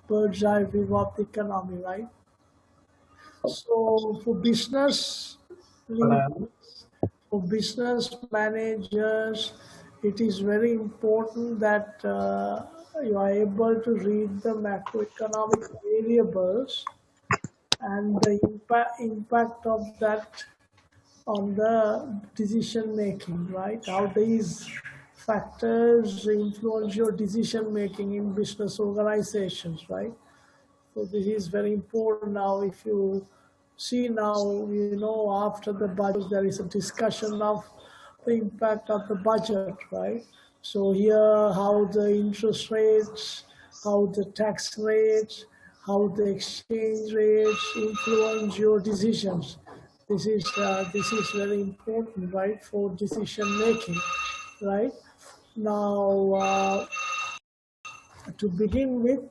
bird's eye view of the economy, right? So for business Hello. leaders, for business managers, it is very important that you are able to read the macroeconomic variables and the impact of that on the decision making, right? How these factors influence your decision making in business organizations, right? So this is very important now. If you see now, after the budget, there is a discussion of the impact of the budget, right? So here, how the interest rates, how the tax rates, how the exchange rates influence your decisions. This is very important, right, for decision making, right? Now, to begin with,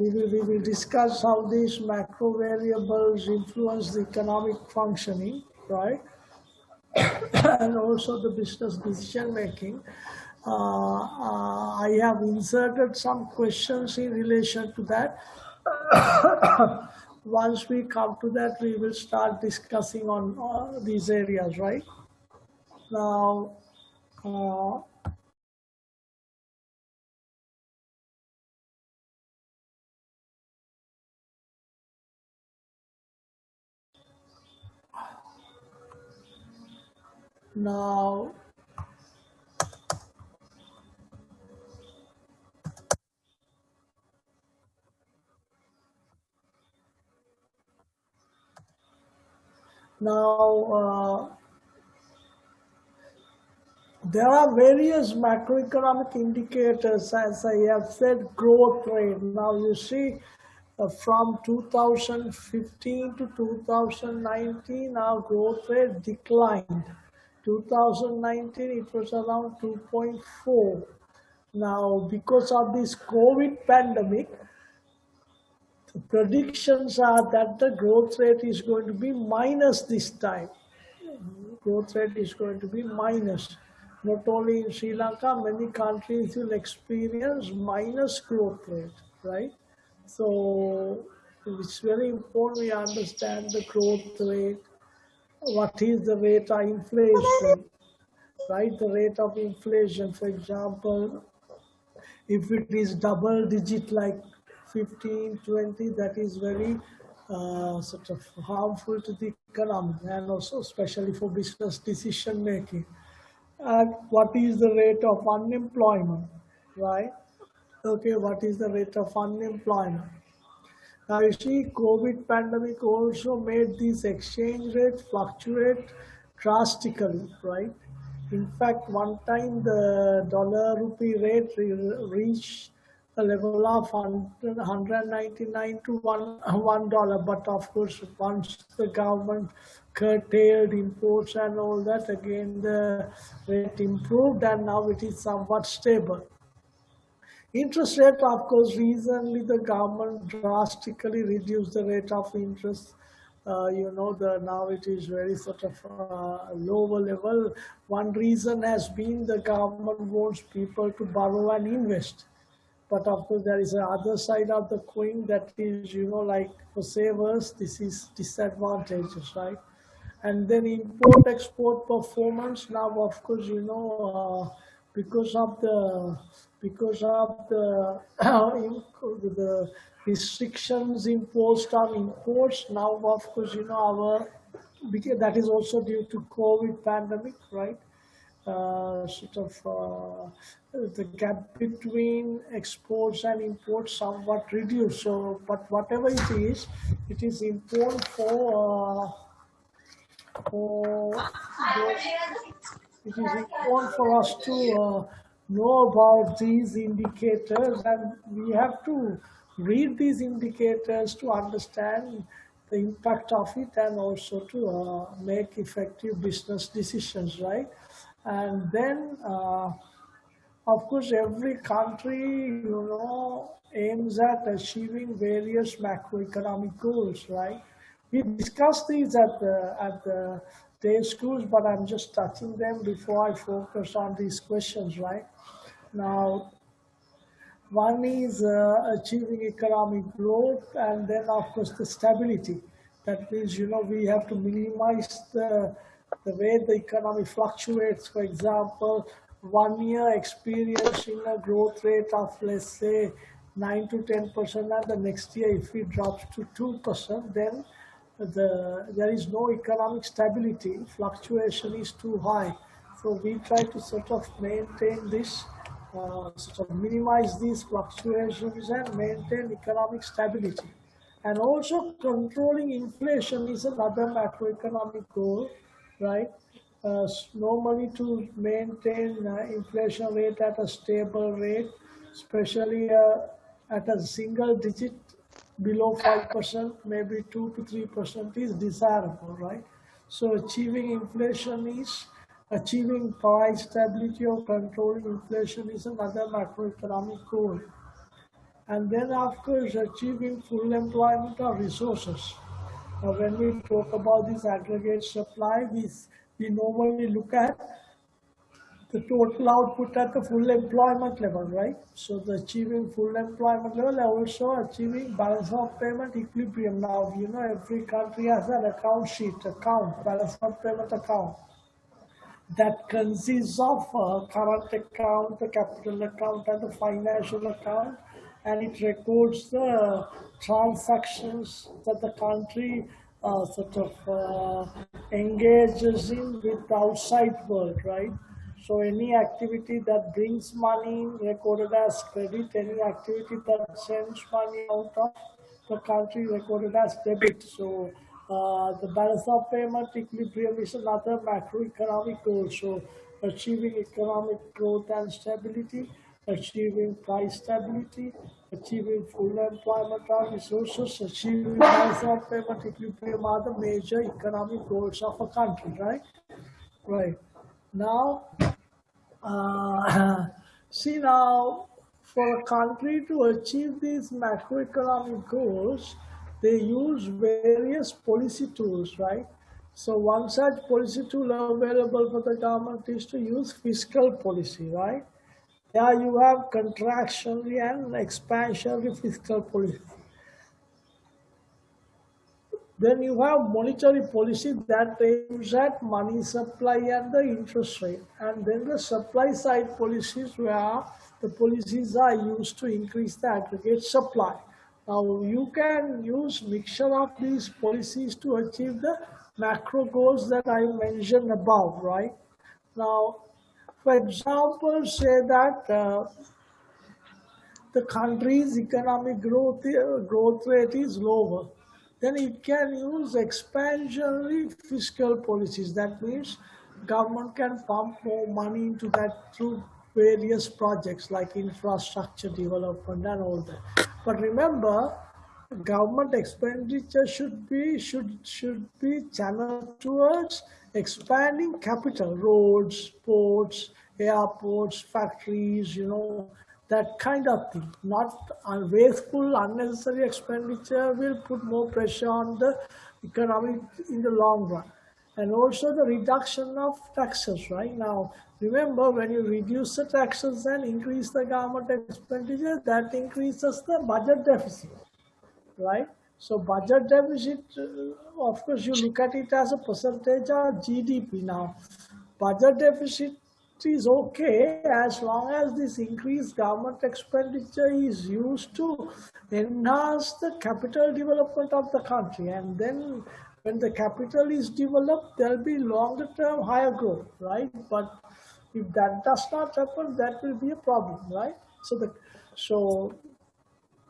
we will discuss how these macro variables influence the economic functioning, right? And also the business decision making. I have inserted some questions in relation to that. Once we come to that, we will start discussing on these areas, right? Now, uh, now, now, there are various macroeconomic indicators, as I have said, growth rate. Now you see, from 2015 to 2019, our growth rate declined. 2019, it was around 2.4. Now, because of this COVID pandemic, the predictions are that the growth rate is going to be minus this time. Growth rate is going to be minus. Not only in Sri Lanka, many countries will experience minus growth rate, right? So it's very important we understand the growth rate, what is the rate of inflation, right? The rate of inflation, for example, if it is double digit like 15, 20, that is very sort of harmful to the economy and also especially for business decision making. And what is the rate of unemployment, right? Okay, what is the rate of unemployment? Now you see, COVID pandemic also made this exchange rate fluctuate drastically, right? In fact, one time the dollar rupee rate reached a level of 199 to $1, but of course, once the government curtailed imports and all that, again the rate improved and now it is somewhat stable. Interest rate, of course, recently the government drastically reduced the rate of interest. The now it is very sort of lower level. One reason has been the government wants people to borrow and invest. But of course, there is another side of the coin that is, like for savers, this is disadvantages, right? And then import export performance. Now, of course, because of the the restrictions imposed on imports. Now, of course, our because that is also due to COVID pandemic, right? Sort of the gap between exports and imports somewhat reduced. So, but whatever it is important for it is important for us to know about these indicators, and we have to read these indicators to understand the impact of it and also to make effective business decisions, right? And then, of course, every country, aims at achieving various macroeconomic goals, right? We discussed these at the day schools, but I'm just touching them before I focus on these questions, right? Now, One is achieving economic growth, and then of course the stability. That means we have to minimize the way the economy fluctuates. For example, 1 year experiencing a growth rate of, let's say, 9 to 10%, and the next year if it drops to 2%, then there is no economic stability. Fluctuation is too high. So we try to sort of maintain this, sort of minimize these fluctuations and maintain economic stability. And also controlling inflation is another macroeconomic goal, right? Normally to maintain inflation rate at a stable rate, especially at a single digit below 5%, maybe 2 to 3% is desirable, right? So achieving inflation is achieving price stability or controlling inflation is another macroeconomic goal. And then of course achieving full employment of resources. Now when we talk about this aggregate supply, we normally look at the total output at the full employment level, right? So the achieving full employment level, also achieving balance of payment equilibrium. Now, every country has an account sheet, balance of payment account that consists of current account, the capital account, and the financial account, and it records the transactions that the country sort of engages in with the outside world, right? So any activity that brings money recorded as credit, any activity that sends money out of the country recorded as debit. So the balance of payment equilibrium is another macroeconomic goal. So achieving economic growth and stability, achieving price stability, achieving full employment of resources, achieving balance of payment equilibrium are the major economic goals of a country, right? Right. Now, see now, for a country to achieve these macroeconomic goals, they use various policy tools, right? So one such policy tool available for the government is to use fiscal policy, right? Yeah, you have contractionary and expansionary fiscal policy. Then you have monetary policy that aims at money supply and the interest rate. And then the supply side policies where the policies are used to increase the aggregate supply. Now you can use mixture of these policies to achieve the macro goals that I mentioned above, right? Now, for example, say that the country's economic growth rate is lower, then it can use expansionary fiscal policies. That means government can pump more money into that through various projects like infrastructure development and all that. But remember, government expenditure should be channeled towards expanding capital, roads, ports, airports, factories, that kind of thing. Not wasteful, unnecessary expenditure will put more pressure on the economy in the long run. And also the reduction of taxes, right? Now, remember, when you reduce the taxes and increase the government expenditure, that increases the budget deficit, right? So budget deficit, of course, you look at it as a percentage of GDP now. Budget deficit is okay as long as this increased government expenditure is used to enhance the capital development of the country. And then when the capital is developed, there'll be longer term higher growth, right? But if that does not happen, that will be a problem, right? So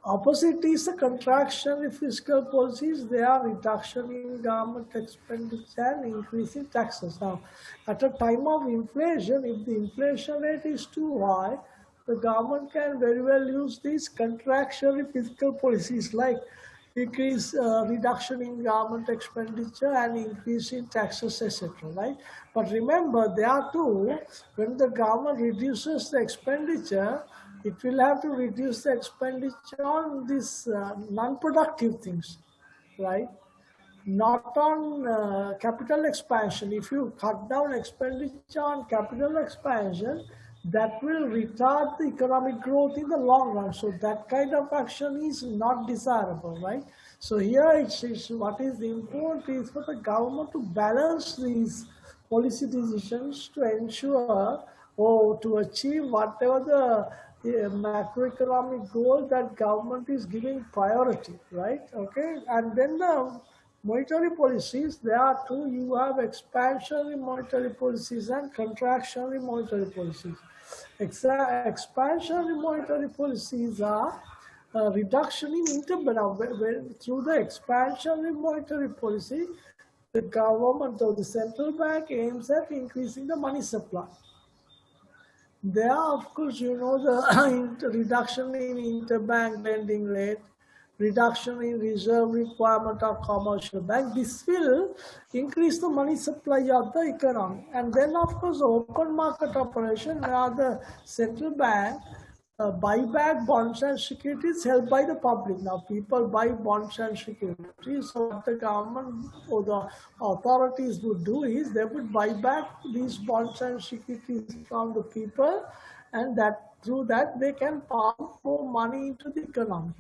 opposite is the contraction in fiscal policies. They are reduction in government expenditure and increase in taxes. Now, at a time of inflation, if the inflation rate is too high, the government can very well use these contractionary fiscal policies like reduction in government expenditure and increase in taxes, etc. Right? But remember, there too, when the government reduces the expenditure, it will have to reduce the expenditure on these non-productive things, right? Not on capital expansion. If you cut down expenditure on capital expansion, that will retard the economic growth in the long run. So that kind of action is not desirable, right? So here it's what is important is for the government to balance these policy decisions to ensure or to achieve whatever the macroeconomic goal that government is giving priority, right? Okay, and then the monetary policies, there are two. You have expansionary monetary policies and contractionary monetary policies. Expansionary monetary policies are a reduction in interbank. Through the expansionary monetary policy, the government or the central bank aims at increasing the money supply. There, of course, the reduction in interbank lending rate, reduction in reserve requirement of commercial bank. This will increase the money supply of the economy. And then, of course, the open market operation, where the central bank buy back bonds and securities held by the public. Now, people buy bonds and securities. So, what the government or the authorities would do is they would buy back these bonds and securities from the people, and that through that they can pump more money into the economy.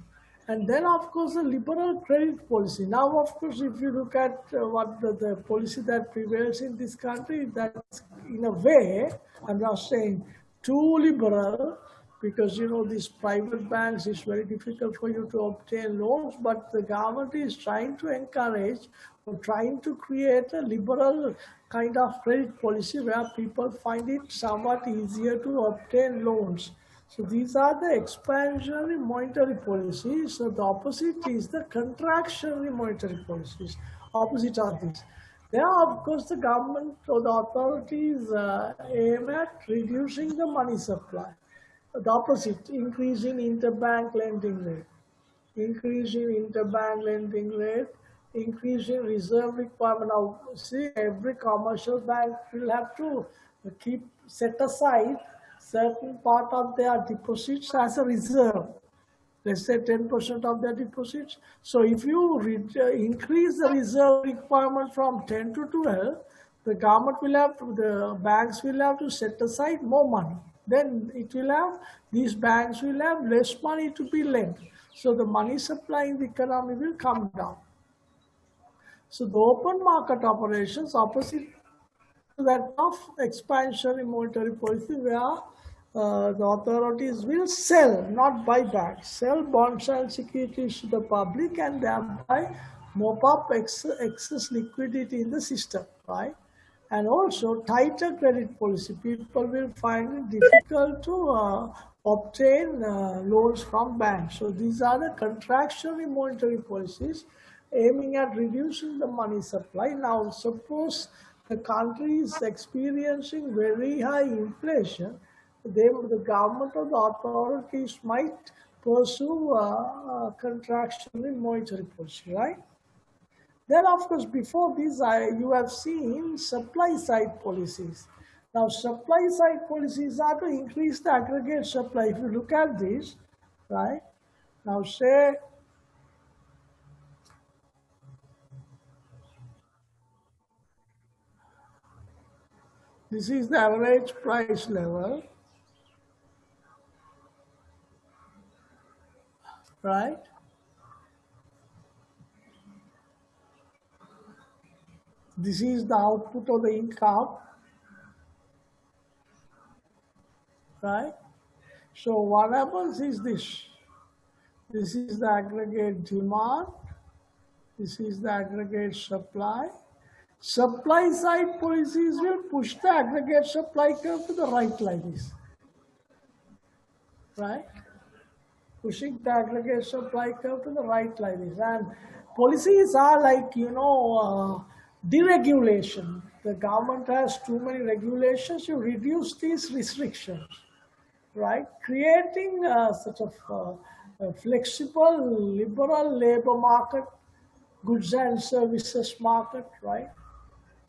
And then, of course, the liberal credit policy. Now, of course, if you look at what the policy that prevails in this country, that's in a way, I'm not saying too liberal, because these private banks, it's very difficult for you to obtain loans, but the government is trying to encourage or trying to create a liberal kind of credit policy where people find it somewhat easier to obtain loans. So these are the expansionary monetary policies. So the opposite is the contractionary monetary policies. Opposite are these. There, of course, the government or the authorities aim at reducing the money supply. The opposite, increasing interbank lending rate, increasing interbank lending rate, increasing reserve requirement. Now, see, every commercial bank will have to keep set aside certain part of their deposits as a reserve. Let's say 10% of their deposits. So if you increase the reserve requirement from 10 to 12, the banks will have to set aside more money. Then these banks will have less money to be lent. So the money supply in the economy will come down. So the open market operations opposite that of expansionary monetary policy, where the authorities will sell, not buy back, sell bonds and securities to the public and thereby mop up excess liquidity in the system, right? And also tighter credit policy. People will find it difficult to obtain loans from banks. So these are the contractionary monetary policies aiming at reducing the money supply. Now, suppose the country is experiencing very high inflation, the government or the authorities might pursue contractionary monetary policy, right? Then, of course, before this, you have seen supply side policies. Now, supply side policies are to increase the aggregate supply. If you look at this, right? Now, say this is the average price level, right? This is the output of the income, right? So what happens is this. This is the aggregate demand. This is the aggregate supply. Supply side policies will push the aggregate supply curve to the right like this, right? Pushing the aggregate supply curve to the right like this. And policies are like, deregulation. The government has too many regulations, you reduce these restrictions, right? Creating such a flexible, liberal labor market, goods and services market, right?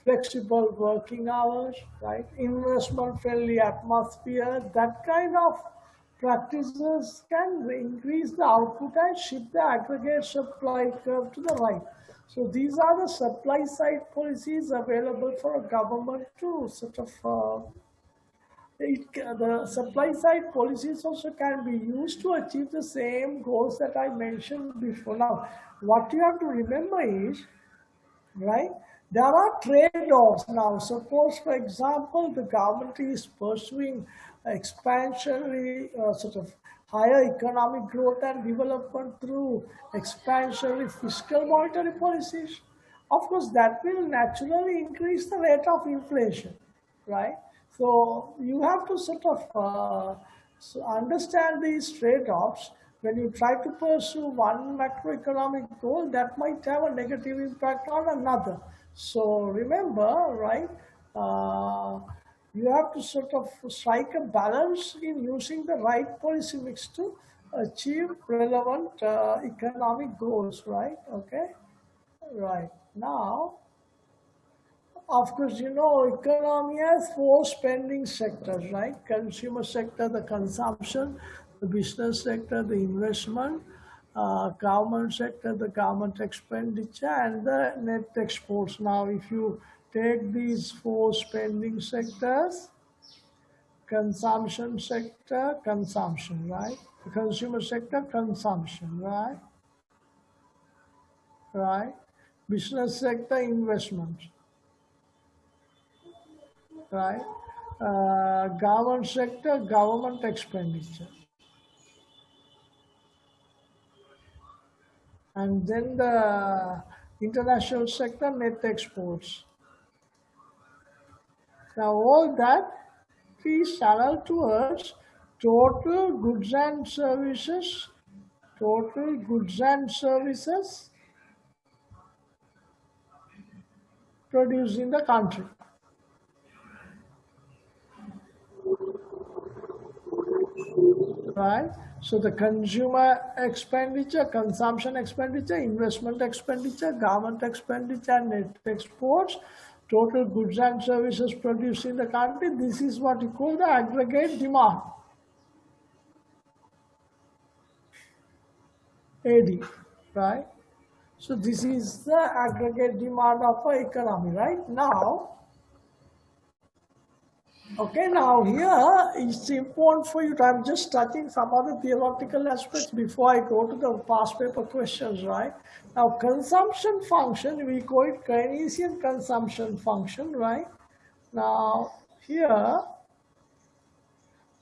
Flexible working hours, right? Investment friendly atmosphere, that kind of practices can increase the output and shift the aggregate supply curve to the right. So these are the supply side policies available for a government to sort of The supply side policies also can be used to achieve the same goals that I mentioned before. Now, what you have to remember is, right? There are trade-offs now. Suppose, for example, the government is pursuing expansionary sort of higher economic growth and development through expansionary fiscal monetary policies. Of course, that will naturally increase the rate of inflation, right? So you have to sort of understand these trade-offs. When you try to pursue one macroeconomic goal, that might have a negative impact on another. So remember, right? Uh, you have to sort of strike a balance in using the right policy mix to achieve relevant economic goals, right? Okay, right. Now, of course, economy has four spending sectors, right? Consumer sector, the consumption; the business sector, the investment; government sector, the government expenditure; and the net exports. Now, if you take these four spending sectors: consumption sector, consumption, right? The consumer sector, consumption, right? Right? Business sector, investment, right? Government sector, government expenditure, and then the international sector, net exports. Now all that is channeled towards total goods and services, total goods and services produced in the country. Right? So the consumer expenditure, consumption expenditure, investment expenditure, government expenditure, and net exports, total goods and services produced in the country. This is what you call the aggregate demand, AD, right? So this is the aggregate demand of our economy, right? Now, okay, now here it's important for you to, I'm just touching some other theoretical aspects before I go to the past paper questions, right? Now, consumption function, we call it Keynesian consumption function, right? Now, here,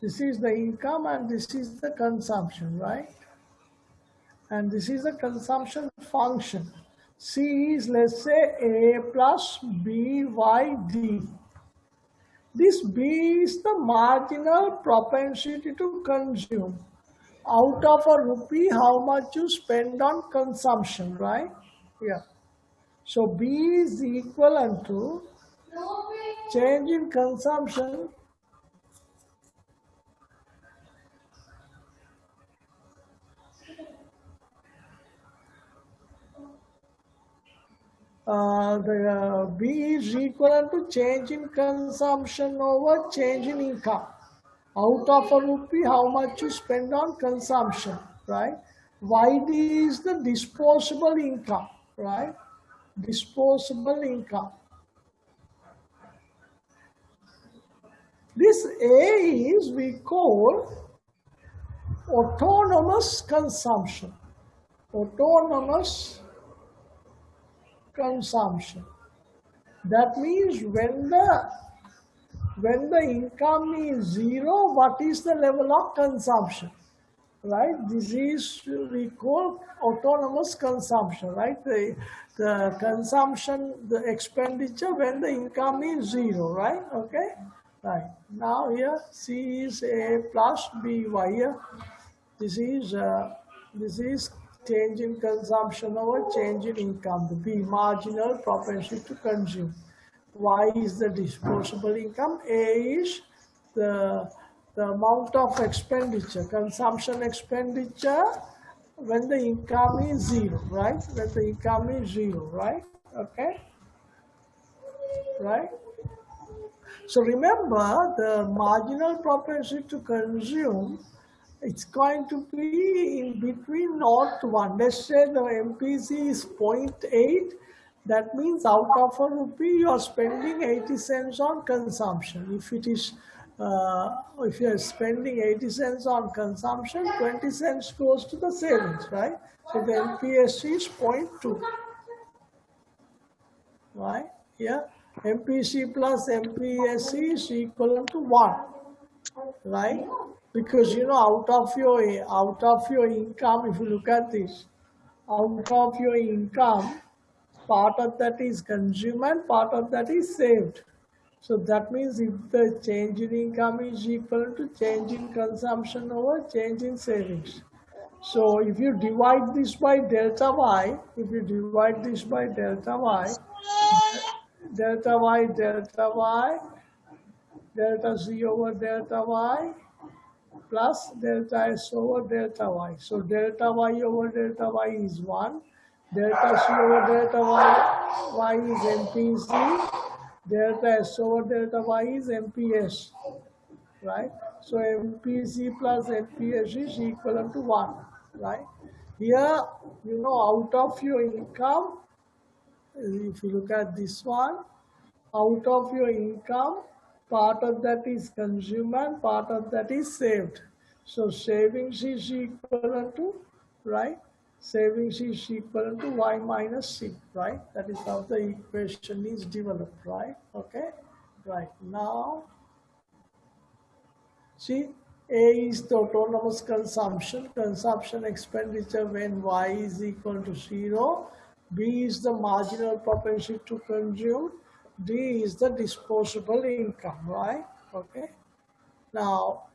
this is the income and this is the consumption, right? And this is the consumption function. C is, let's say, A plus B y D. This B is the marginal propensity to consume. Out of a rupee, how much you spend on consumption, right? Yeah. So B is equivalent to change in consumption, B is equivalent to change in consumption over change in income. Out of a rupee, how much you spend on consumption, right? YD is the disposable income, right? Disposable income. This A is we call autonomous consumption. Autonomous consumption. That means when the income is zero, what is the level of consumption? Right? This is we call autonomous consumption, right? The consumption, the expenditure when the income is zero, right? Okay? Right. Now here C is A plus BY. Here this is change in consumption over change in income. The B marginal propensity to consume. Y is the disposable income. A is the amount of expenditure, consumption expenditure when the income is zero, right? When the income is zero, right? Okay, right? So remember the marginal propensity to consume, it's going to be in between 0 to 1. Let's say the MPC is 0.8. That means out of a rupee, you are spending 80 cents on consumption. If it is if you're spending 80 cents on consumption, 20 cents goes to the savings, right? So the MPSC is 0.2, right? Yeah, MPC plus MPSC is equivalent to 1, right? Because out of your income, if you look at this, out of your income, part of that is consumed and part of that is saved. So that means if the change in income is equal to change in consumption over change in savings. So if you divide this by delta y, if you divide this by delta y, delta y, delta y, delta z over delta y, plus delta s over delta y. So delta y over delta y is 1. Delta c over delta y is MPC. Delta s over delta y is MPS. Right? So MPC plus MPS is equivalent to 1. Right? Here, out of your income, if you look at this one, out of your income, part of that is consumed and part of that is saved. So savings is equivalent to, right? Savings is equivalent to y minus c, right? That is how the equation is developed, right? Okay, right. Now, see, A is the autonomous consumption expenditure when y is equal to 0. B is the marginal propensity to consume. D is the disposable income, right? Okay. Now,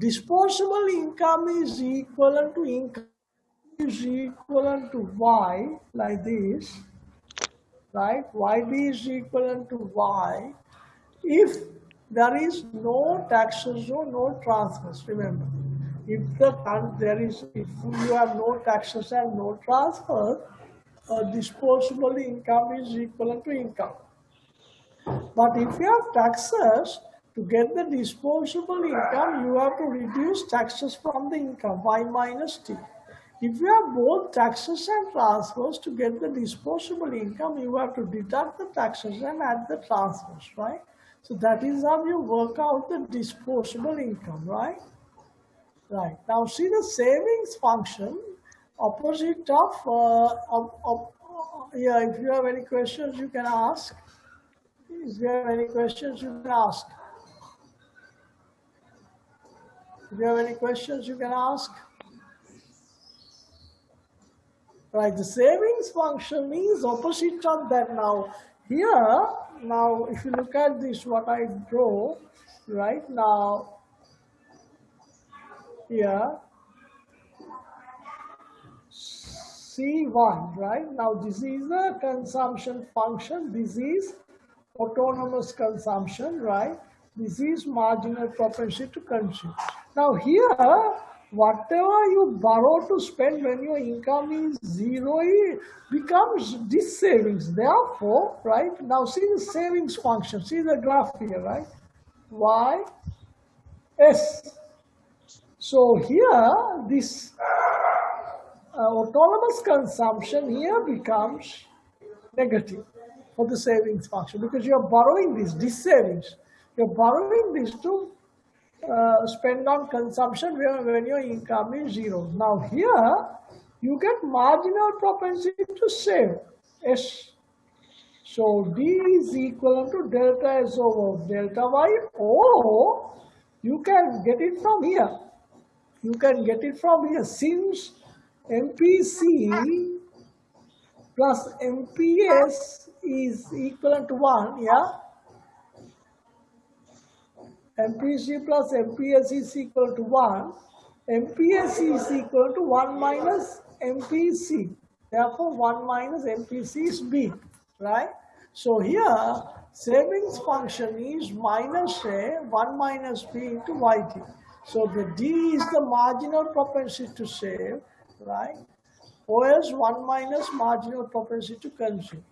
disposable income is equivalent to y like this, right? YD is equivalent to y if there is no taxes or no transfers. Remember, if you have no taxes and no transfers, disposable income is equivalent to income. But if you have taxes, to get the disposable income, you have to reduce taxes from the income, y minus t. If you have both taxes and transfers, to get the disposable income, you have to deduct the taxes and add the transfers, right? So that is how you work out the disposable income, right? Right. Now see the savings function, opposite yeah, if you have any questions, you can ask. If you have any questions, you can ask. If you have any questions, you can ask. Right, the savings function is opposite of that. Now, here, now if you look at this, what I draw, right now, here, C1, right? Now, this is the consumption function. This is autonomous consumption, right? This is marginal propensity to consume. Now here, whatever you borrow to spend when your income is 0, it becomes this savings. Therefore, right, now see the savings function. See the graph here, right? Y, S. So here, this autonomous consumption here becomes negative for the savings function because you are borrowing this savings. You are borrowing this to spend on consumption when your income is 0. Now here you get marginal propensity to save, S. So D is equal to delta S over delta Y, or you can get it from here. You can get it from here since MPC plus MPS is equivalent to 1, yeah? MPC plus MPS is equal to 1. MPS is equal to 1 minus MPC. Therefore, 1 minus MPC is B, right? So here, savings function is minus A, 1 minus B into YT. So the D is the marginal propensity to save, right? OS 1 minus marginal propensity to consume.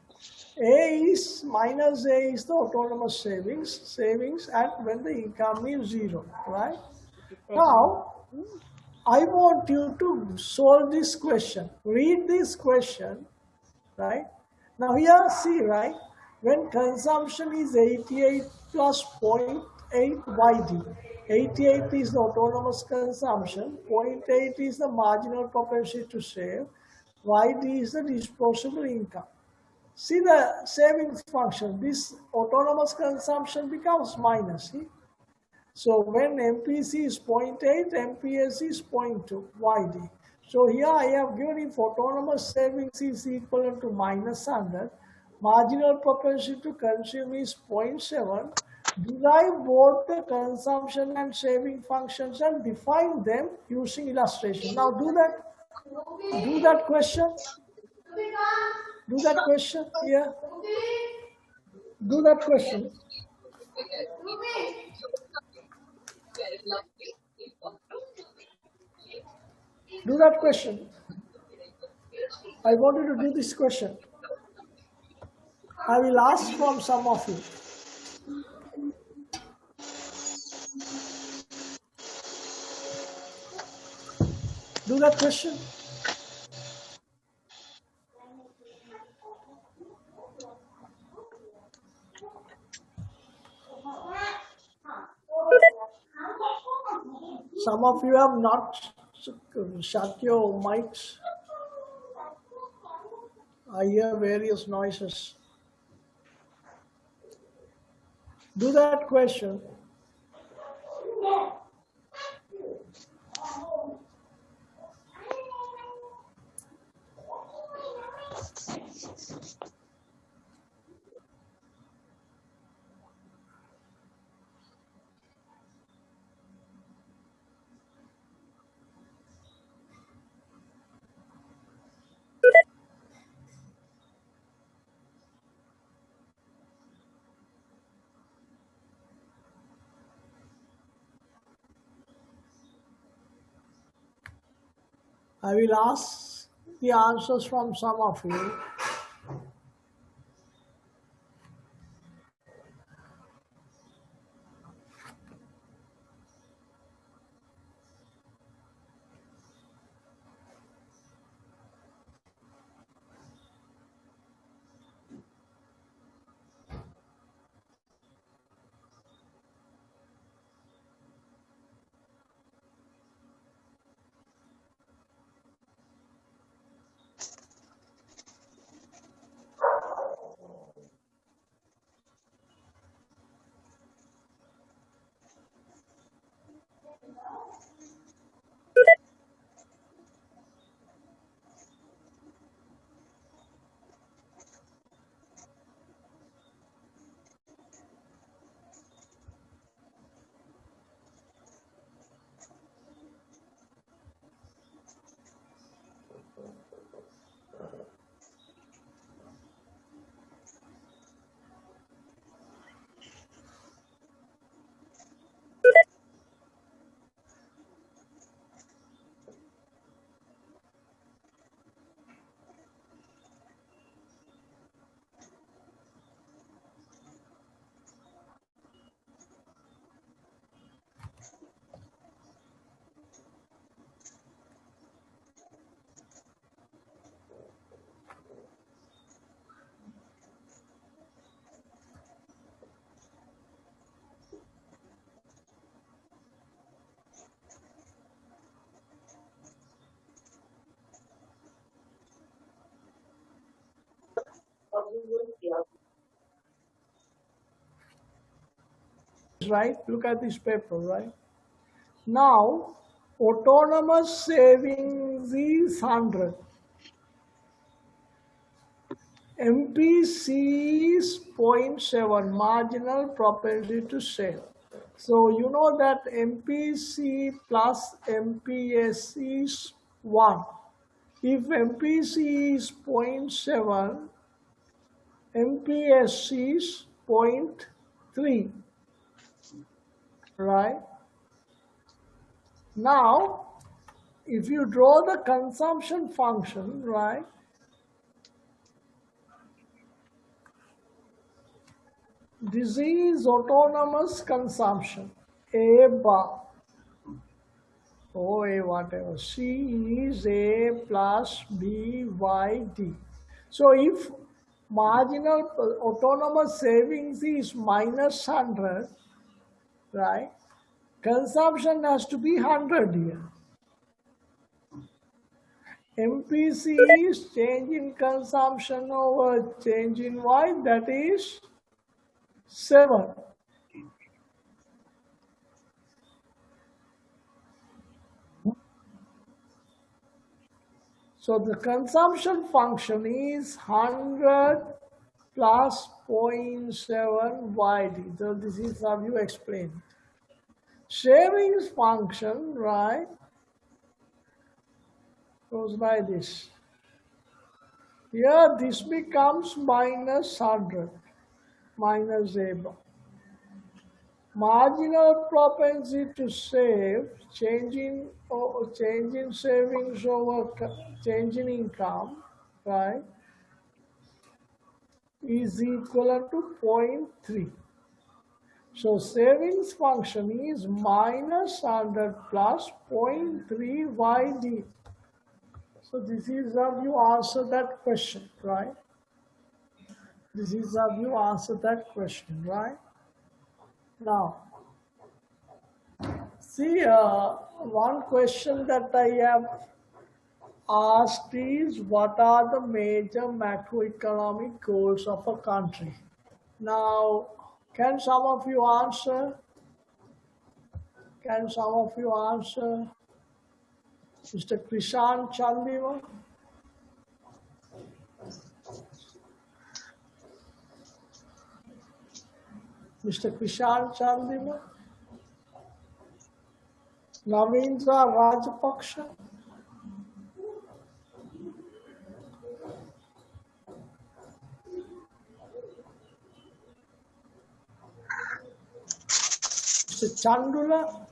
A is the autonomous savings and when the income is 0, right? Now, I want you to solve this question. Read this question, right? Now here, see, right? When consumption is 88 plus YD. 88 is the autonomous consumption, zero point 0.8 is the marginal propensity to save, YD is the disposable income. See the savings function, this autonomous consumption becomes minus. See? So when MPC is zero point 0.8, MPS is zero point 0.2, YD. So here I have given if autonomous savings is equivalent to minus 100, marginal propensity to consume is zero point 0.7, derive both the consumption and saving functions and define them using illustration. Now do that question, do that question here, do that question. Do that question. I want you to do this question. I will ask from some of you. Do that question. Some of you have not shut your mics. I hear various noises. Do that question. I will ask the answers from some of you. Right? Look at this paper, right? Now, autonomous savings is 100. MPC is zero point 0.7, marginal propensity to save. So you know that MPC plus MPS is 1. If MPC is zero point 0.7, MPS is zero point 0.3, right? Now, if you draw the consumption function, right, this is autonomous consumption, A bar, or A whatever, C is A plus B Y D. So if marginal autonomous savings is minus 100, right? Consumption has to be 100 here. MPC is change in consumption over change in Y, that is 7. So the consumption function is 100 plus zero point 0.7 YD. So this is how you explain. Savings function, right, goes like this. Here this becomes minus 100, minus A bar. Marginal propensity to save, change in savings over change in income, right, is equivalent to zero point 0.3. So savings function is minus 100 plus zero point 0.3 YD. So this is how you answer that question, right? This is how you answer that question, right? Now, see, one question that I have asked is what are the major macroeconomic goals of a country? Now, can some of you answer? Can some of you answer? Mr. Krishan Chandiva? Mr. Krishan Chandiva? Navindra Rajapaksha? Mr. Chandula?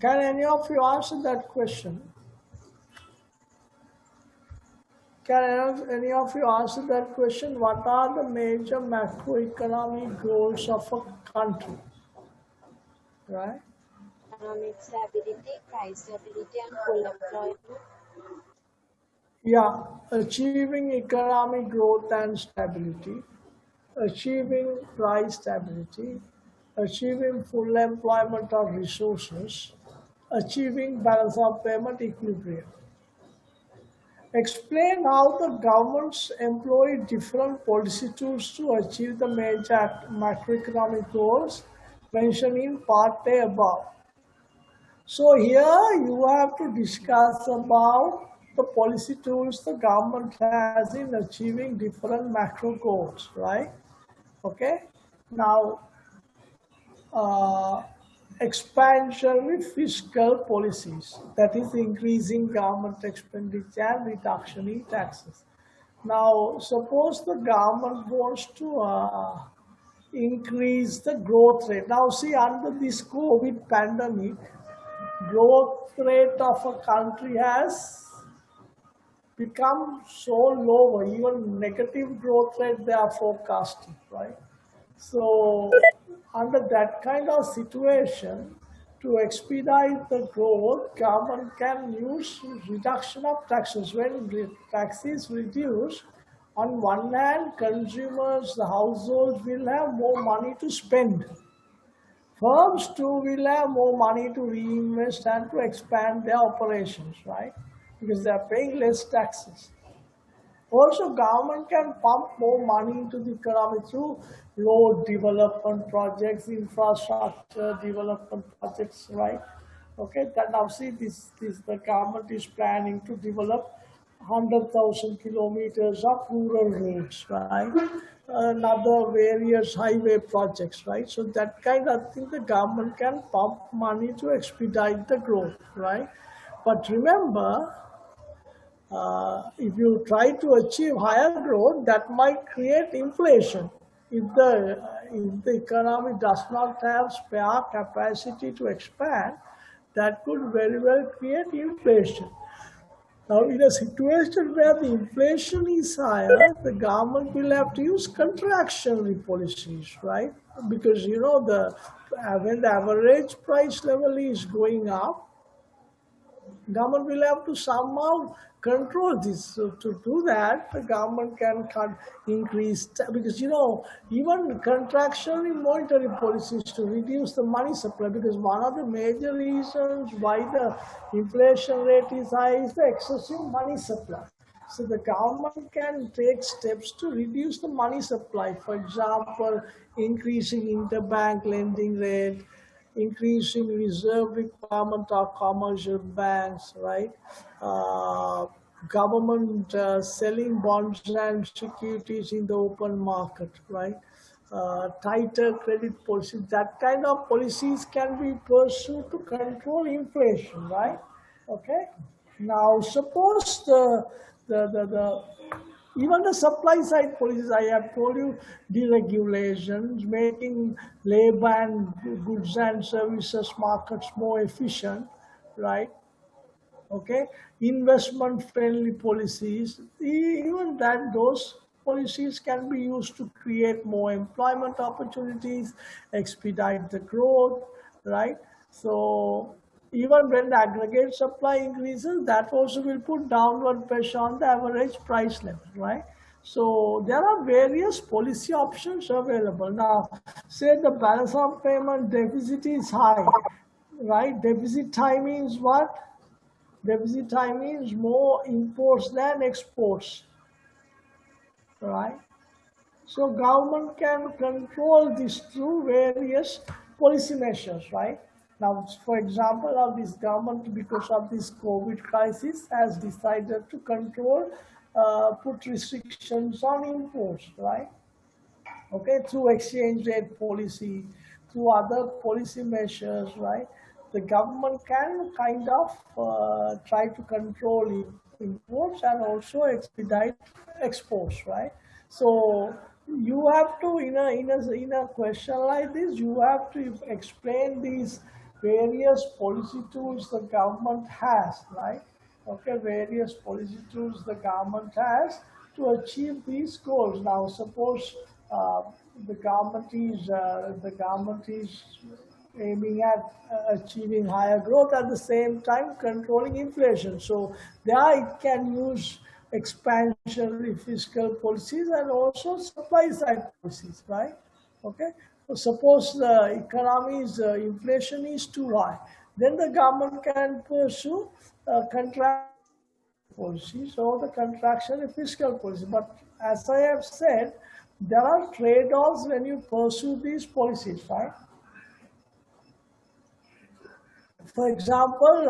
Can any of you answer that question? Can any of you answer that question? What are the major macroeconomic goals of a country? Right? Economic stability, price stability, and full employment. Yeah, achieving economic growth and stability, achieving price stability, achieving full employment of resources, achieving balance of payment equilibrium. Explain how the governments employ different policy tools to achieve the major macroeconomic goals mentioned in part A above. So here you have to discuss about the policy tools the government has in achieving different macro goals, right? Okay. Now, uh, expansionary fiscal policies, that is increasing government expenditure and reduction in taxes. Now, suppose the government wants to increase the growth rate. Now, see, under this COVID pandemic, growth rate of a country has become so low, even negative growth rate they are forecasting, right? So under that kind of situation, to expedite the growth, government can use reduction of taxes. When taxes reduce, on one hand, consumers, the households will have more money to spend. Firms too will have more money to reinvest and to expand their operations, right? Because they are paying less taxes. Also, government can pump more money into the economy through road development projects, infrastructure development projects, right? Okay, that now see this the government is planning to develop 100,000 kilometers of rural roads, right? Another various highway projects, right? So that kind of thing the government can pump money to expedite the growth, right? But remember, if you try to achieve higher growth, that might create inflation. If the economy does not have spare capacity to expand, that could very well create inflation. Now, in a situation where the inflation is higher, the government will have to use contractionary policies, right? Because when the average price level is going up, government will have to somehow control this. So to do that, the government can increase because even contractionary monetary policies to reduce the money supply, because one of the major reasons why the inflation rate is high is the excessive money supply. So the government can take steps to reduce the money supply. For example, increasing interbank lending rate, increasing reserve requirement of commercial banks, right? Uh, Government selling bonds and securities in the open market, right? Tighter credit policies. That kind of policies can be pursued to control inflation, right? Okay. Now, suppose the even the supply side policies, I have told you, deregulations, making labor and goods and services markets more efficient, right? Okay, investment friendly policies, even that those policies can be used to create more employment opportunities, expedite the growth, right? So even when the aggregate supply increases, that also will put downward pressure on the average price level, right? So there are various policy options available. Now, say the balance of payment deficit is high, right? Deficit time means what? Deficit time means more imports than exports, right? So government can control this through various policy measures, right? Now, for example, of this government, because of this COVID crisis, has decided to control, put restrictions on imports, right? Okay, through exchange rate policy, through other policy measures, right? The government can kind of try to control imports and also expedite exports, right? So you have to, in a question like this, you have to explain these various policy tools the government has, right? Okay, various policy tools the government has to achieve these goals. Now, suppose uh, the government is aiming at achieving higher growth at the same time controlling inflation. So there it can use expansionary fiscal policies and also supply side policies, right? Okay. So suppose the economy's inflation is too high, then the government can pursue contract policies or the contraction in fiscal policy. But as I have said, there are trade-offs when you pursue these policies, right? For example,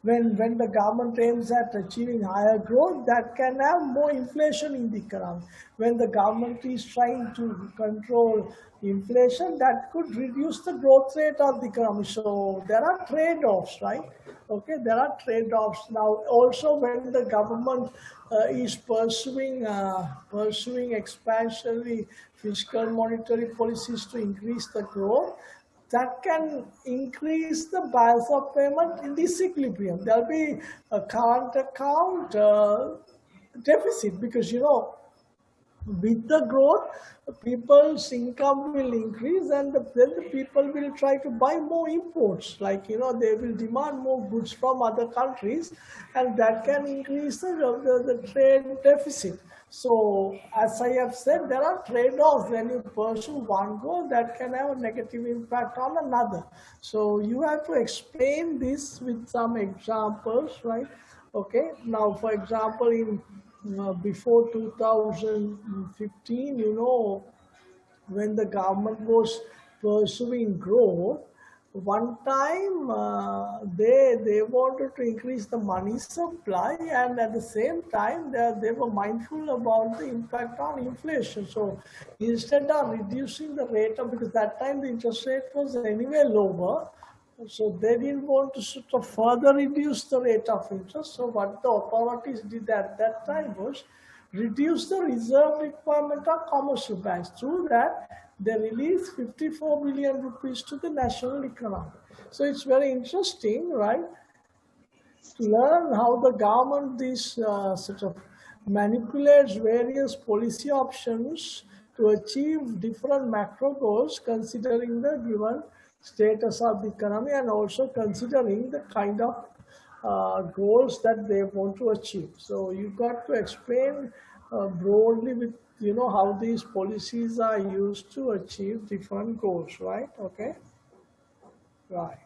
when the government aims at achieving higher growth, that can have more inflation in the economy. When the government is trying to control inflation, that could reduce the growth rate of the economy. So there are trade-offs, right? Okay, there are trade-offs. Now, also when the government is pursuing expansionary fiscal monetary policies to increase the growth, that can increase the balance of payment in disequilibrium. There'll be a current account deficit, because with the growth, people's income will increase, and then the people will try to buy more imports. Like they will demand more goods from other countries, and that can increase the trade deficit. So, as I have said, there are trade-offs when you pursue one goal that can have a negative impact on another. So, you have to explain this with some examples, right? Okay. Now, for example, in before 2015, when the government was pursuing growth, one time they wanted to increase the money supply, and at the same time they were mindful about the impact on inflation. So instead of reducing the rate of, because that time the interest rate was anyway lower, so they didn't want to sort of further reduce the rate of interest. So what the authorities did at that time was reduce the reserve requirement of commercial banks. Through that, they released 54 billion rupees to the national economy. So it's very interesting, right, to learn how the government this sort of manipulates various policy options to achieve different macro goals, considering the given status of the economy and also considering the kind of goals that they want to achieve. So you got to explain broadly with how these policies are used to achieve different goals, right? Okay, right.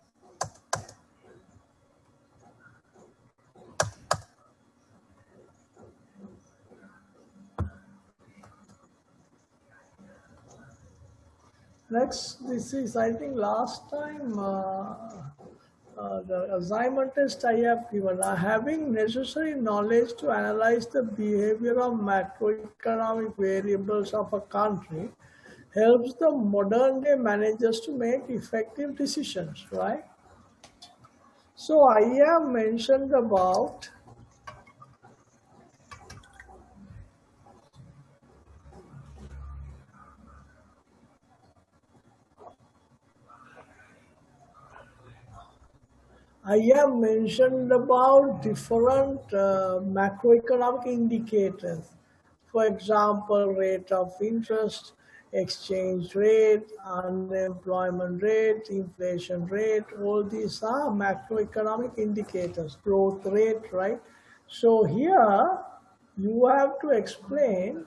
Next, this is I think last time. The assignment test I have given, having necessary knowledge to analyze the behavior of macroeconomic variables of a country helps the modern day managers to make effective decisions, right? So I have mentioned about I have mentioned about different macroeconomic indicators. For example, rate of interest, exchange rate, unemployment rate, inflation rate, all these are macroeconomic indicators, growth rate, right? So here you have to explain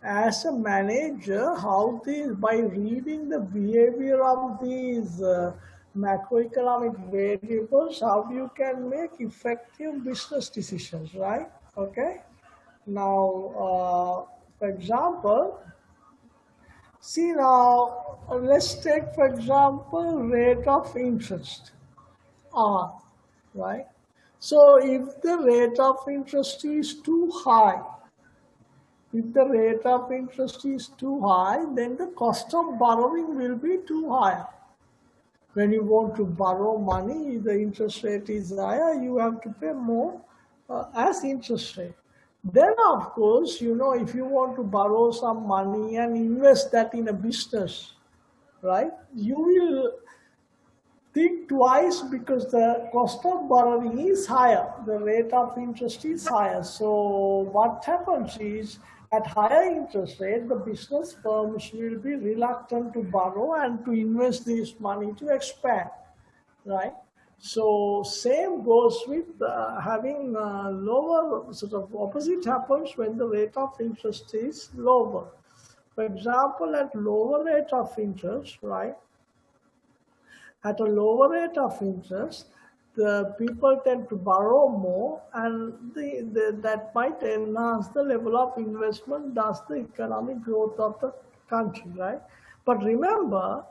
as a manager how these by reading the behavior of these macroeconomic variables how you can make effective business decisions, right? Okay, now for example, see now let's take for example rate of interest r, right? So if the rate of interest is too high, if the rate of interest is too high, then the cost of borrowing will be too high. When you want to borrow money, if the interest rate is higher, you have to pay more as interest rate. Then, of course, if you want to borrow some money and invest that in a business, right, you will think twice because the cost of borrowing is higher, the rate of interest is higher. So what happens is at higher interest rate, the business firms will be reluctant to borrow and to invest this money to expand, right? So same goes with having lower, sort of opposite happens when the rate of interest is lower. For example, at lower rate of interest, right? At a lower rate of interest, the people tend to borrow more, and that might enhance the level of investment, thus the economic growth of the country, right? But remember,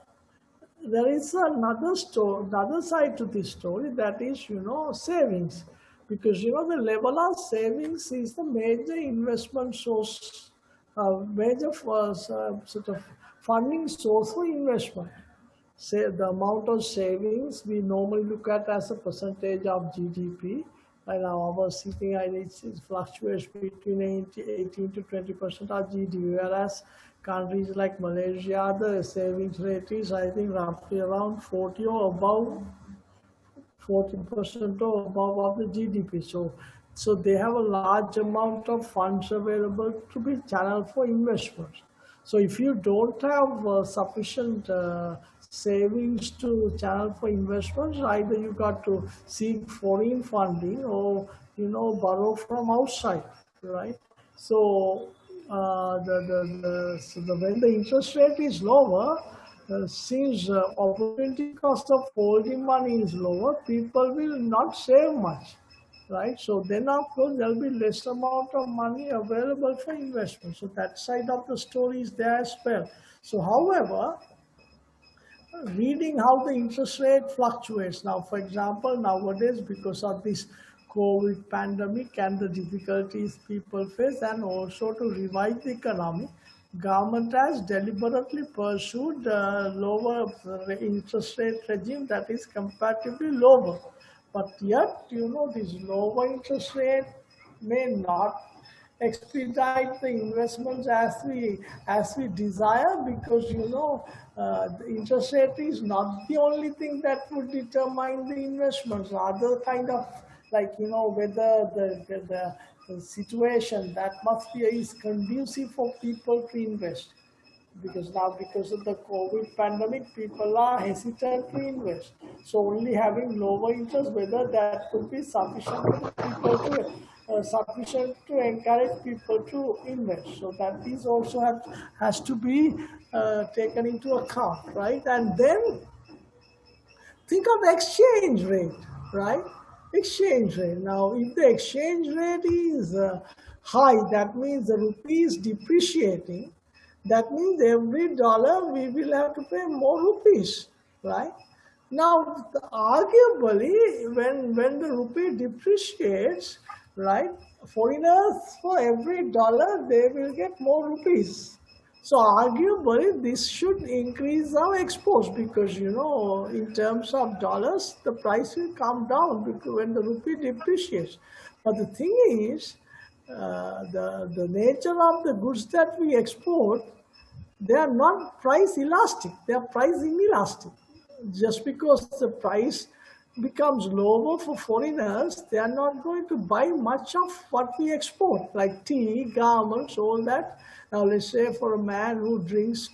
there is another story, another side to this story, that is, savings, because the level of savings is the major investment source, major sort of funding source for investment. Say the amount of savings we normally look at as a percentage of GDP. And our CPI it fluctuates between 18 to 20% of GDP, whereas countries like Malaysia, the savings rate is I think roughly around 40 or above 14% or above of the GDP. So they have a large amount of funds available to be channeled for investments. So if you don't have sufficient savings to channel for investments, either you got to seek foreign funding or borrow from outside, right? So when the interest rate is lower, since opportunity cost of holding money is lower, people will not save much, right? So then of course there will be less amount of money available for investment. So that side of the story is there as well. So however, reading how the interest rate fluctuates. Now, for example, nowadays, because of this COVID pandemic and the difficulties people face, and also to revive the economy, government has deliberately pursued lower interest rate regime that is comparatively lower. But yet, this lower interest rate may not expedite the investments as we desire, because the interest rate is not the only thing that would determine the investments. Other kind of, like whether the situation that must be is conducive for people to invest. because now because of the COVID pandemic, people are hesitant to invest. So only having lower interest, whether that could be sufficient for the people to sufficient to encourage people to invest. So that is also has to be taken into account, right? And then think of exchange rate, right? Exchange rate. Now, if the exchange rate is high, that means the rupee is depreciating. That means every dollar we will have to pay more rupees, right? Now, arguably, when the rupee depreciates, right, foreigners for every dollar they will get more rupees. So arguably, this should increase our exports because in terms of dollars, the price will come down because when the rupee depreciates. But the thing is, the nature of the goods that we export, they are not price elastic, they are price inelastic. Just because the price becomes lower for foreigners, they are not going to buy much of what we export, like tea, garments, all that. Now, let's say for a man who drinks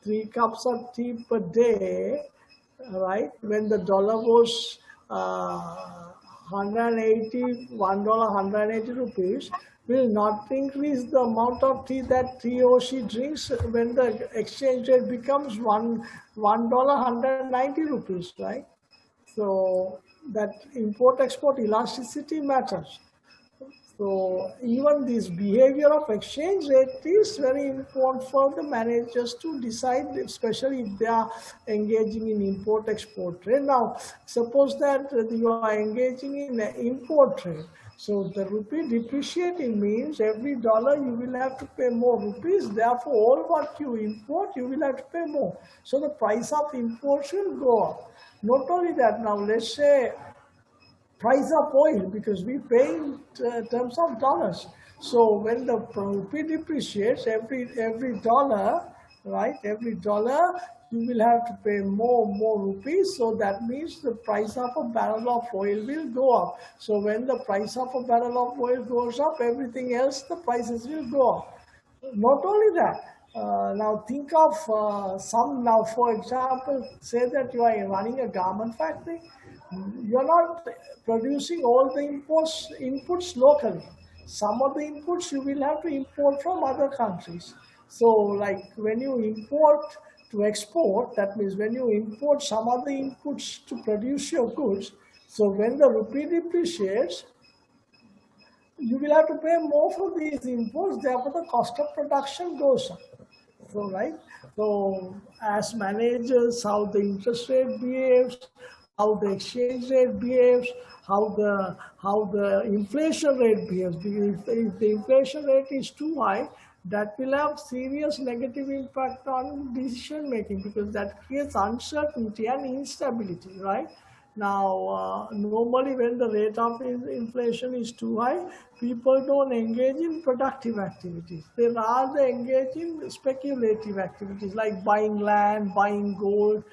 3 cups of tea per day, right? When the dollar was 180, $1, 180 rupees, will not increase the amount of tea that he or she drinks when the exchange rate becomes $1, 190 rupees, right? So that import export elasticity matters. So even this behavior of exchange rate is very important for the managers to decide, especially if they are engaging in import-export trade. Now, suppose that you are engaging in import trade. So the rupee depreciating means every dollar you will have to pay more rupees. Therefore, all what you import, you will have to pay more. So the price of imports will go up. Not only that, now let's say price of oil because we pay in terms of dollars. So when the rupee depreciates, every dollar, right? Every dollar you will have to pay more rupees. So that means the price of a barrel of oil will go up. So when the price of a barrel of oil goes up, everything else the prices will go up. Not only that, now think of some, now for example, say that you are running a garment factory. You are not producing all the inputs locally. Some of the inputs you will have to import from other countries. So like when you import to export, that means when you import some of the inputs to produce your goods, so when the rupee depreciates, you will have to pay more for these imports, therefore the cost of production goes up. So, right? So, as managers, how the interest rate behaves, how the exchange rate behaves, how the inflation rate behaves. Because if the inflation rate is too high, that will have serious negative impact on decision making because that creates uncertainty and instability, right? Now, normally when the rate of inflation is too high, people don't engage in productive activities. They rather engage in speculative activities like buying land, buying gold,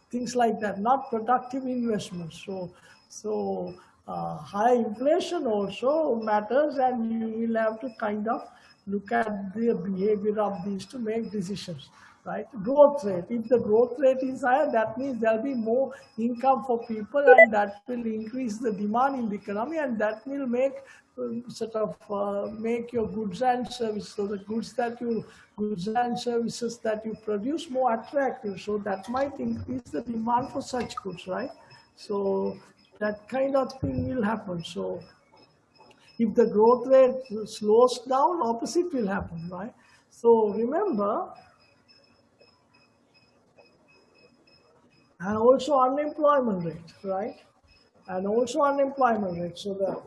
things like that, not productive investments. So high inflation also matters, and you will have to kind of look at the behavior of these to make decisions, right? Growth rate. If the growth rate is higher, that means there'll be more income for people, and that will increase the demand in the economy, and that will make make your goods and services, so the goods and services that you produce more attractive. So that might increase the demand for such goods, right? So that kind of thing will happen. So if the growth rate slows down, opposite will happen, right? So remember, and also unemployment rate, right? And also unemployment rate. So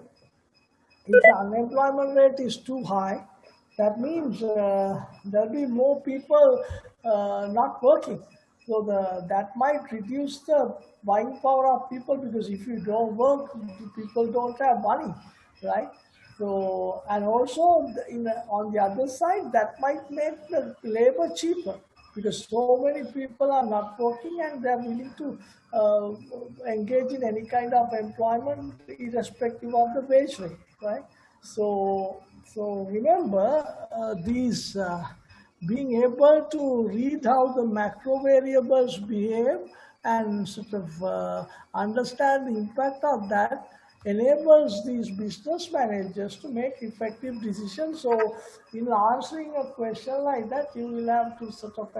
if the unemployment rate is too high, that means there'll be more people not working. So that might reduce the buying power of people because if you don't work, people don't have money, right? So and also on the other side, that might make the labor cheaper because so many people are not working and they're willing to engage in any kind of employment irrespective of the wage rate, right? So remember these being able to read how the macro variables behave and sort of understand the impact of that enables these business managers to make effective decisions. So, in answering a question like that, you will have to sort of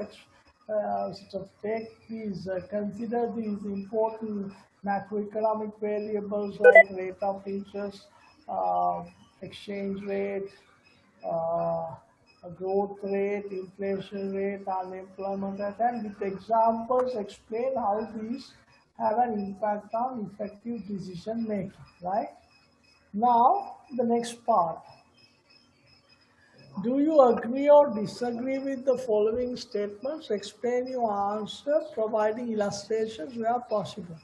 take these, consider these important macroeconomic variables like rate of interest, uh, exchange rate, uh, growth rate, inflation rate, unemployment rate, and with examples explain how these have an impact on effective decision making, right? Now, the next part. Do you agree or disagree with the following statements? Explain your answer, providing illustrations where possible.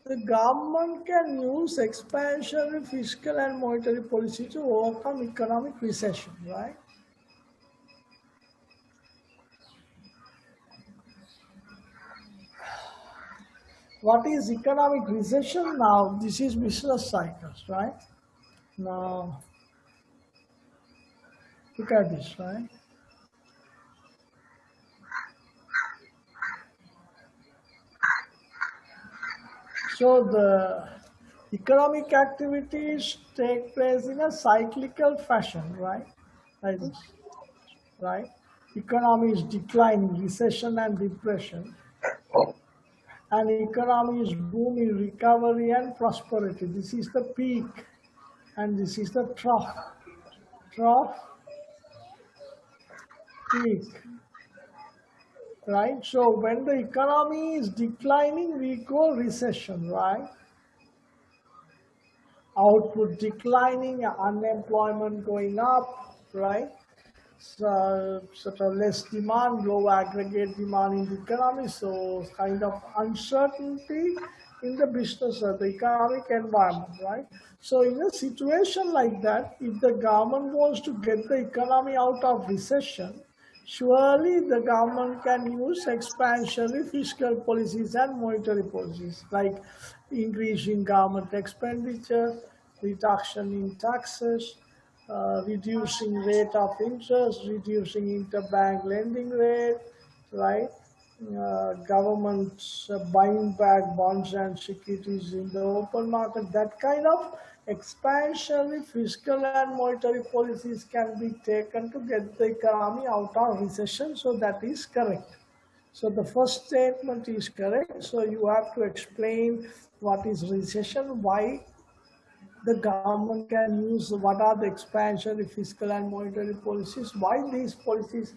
The government can use expansionary fiscal and monetary policy to overcome economic recession, right? What is economic recession now? This is business cycles, right? Now, look at this, right? So the economic activities take place in a cyclical fashion, right? Like this, right? Economy is declining, recession and depression, and economy is booming, recovery and prosperity. This is the peak, and this is the trough, trough, peak, right? So when the economy is declining, we go recession, right? Output declining, unemployment going up, right? So, sort of less demand, low aggregate demand in the economy, so kind of uncertainty in the business or the economic environment, right? So in a situation like that, if the government wants to get the economy out of recession, surely the government can use expansionary fiscal policies and monetary policies like increasing government expenditure, reduction in taxes, reducing rate of interest, reducing interbank lending rate, right? Governments buying back bonds and securities in the open market. That kind of expansionary fiscal and monetary policies can be taken to get the economy out of recession. So that is correct. So the first statement is correct. So you have to explain what is recession, why the government can use, what are the expansionary fiscal and monetary policies, why these policies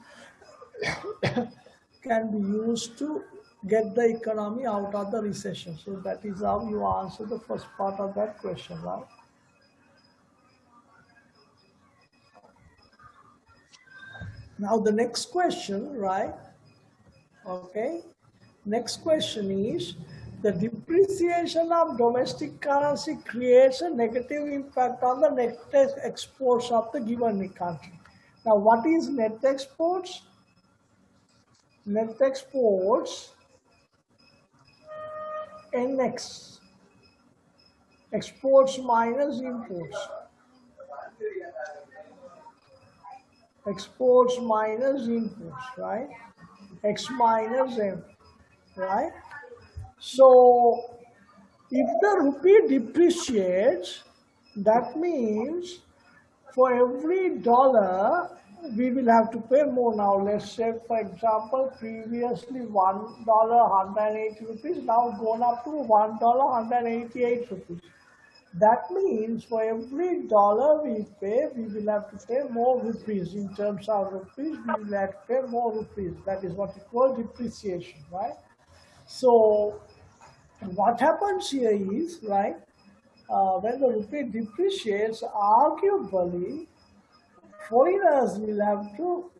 can be used to get the economy out of the recession. So that is how you answer the first part of that question, right? Now the next question, right? Okay. Next question is, the depreciation of domestic currency creates a negative impact on the net exports of the given country. Now, what is net exports? Net exports, NX, exports minus imports. Exports minus imports, right? X minus M, right? So, if the rupee depreciates, that means for every dollar we will have to pay more. Now let's say, for example, previously $1 180 rupees, now gone up to $1 188 rupees. That means for every dollar we pay, we will have to pay more rupees. In terms of rupees, we will have to pay more rupees. That is what we call depreciation, right? So what happens here is, right, when the rupee depreciates, arguably foreigners will have to,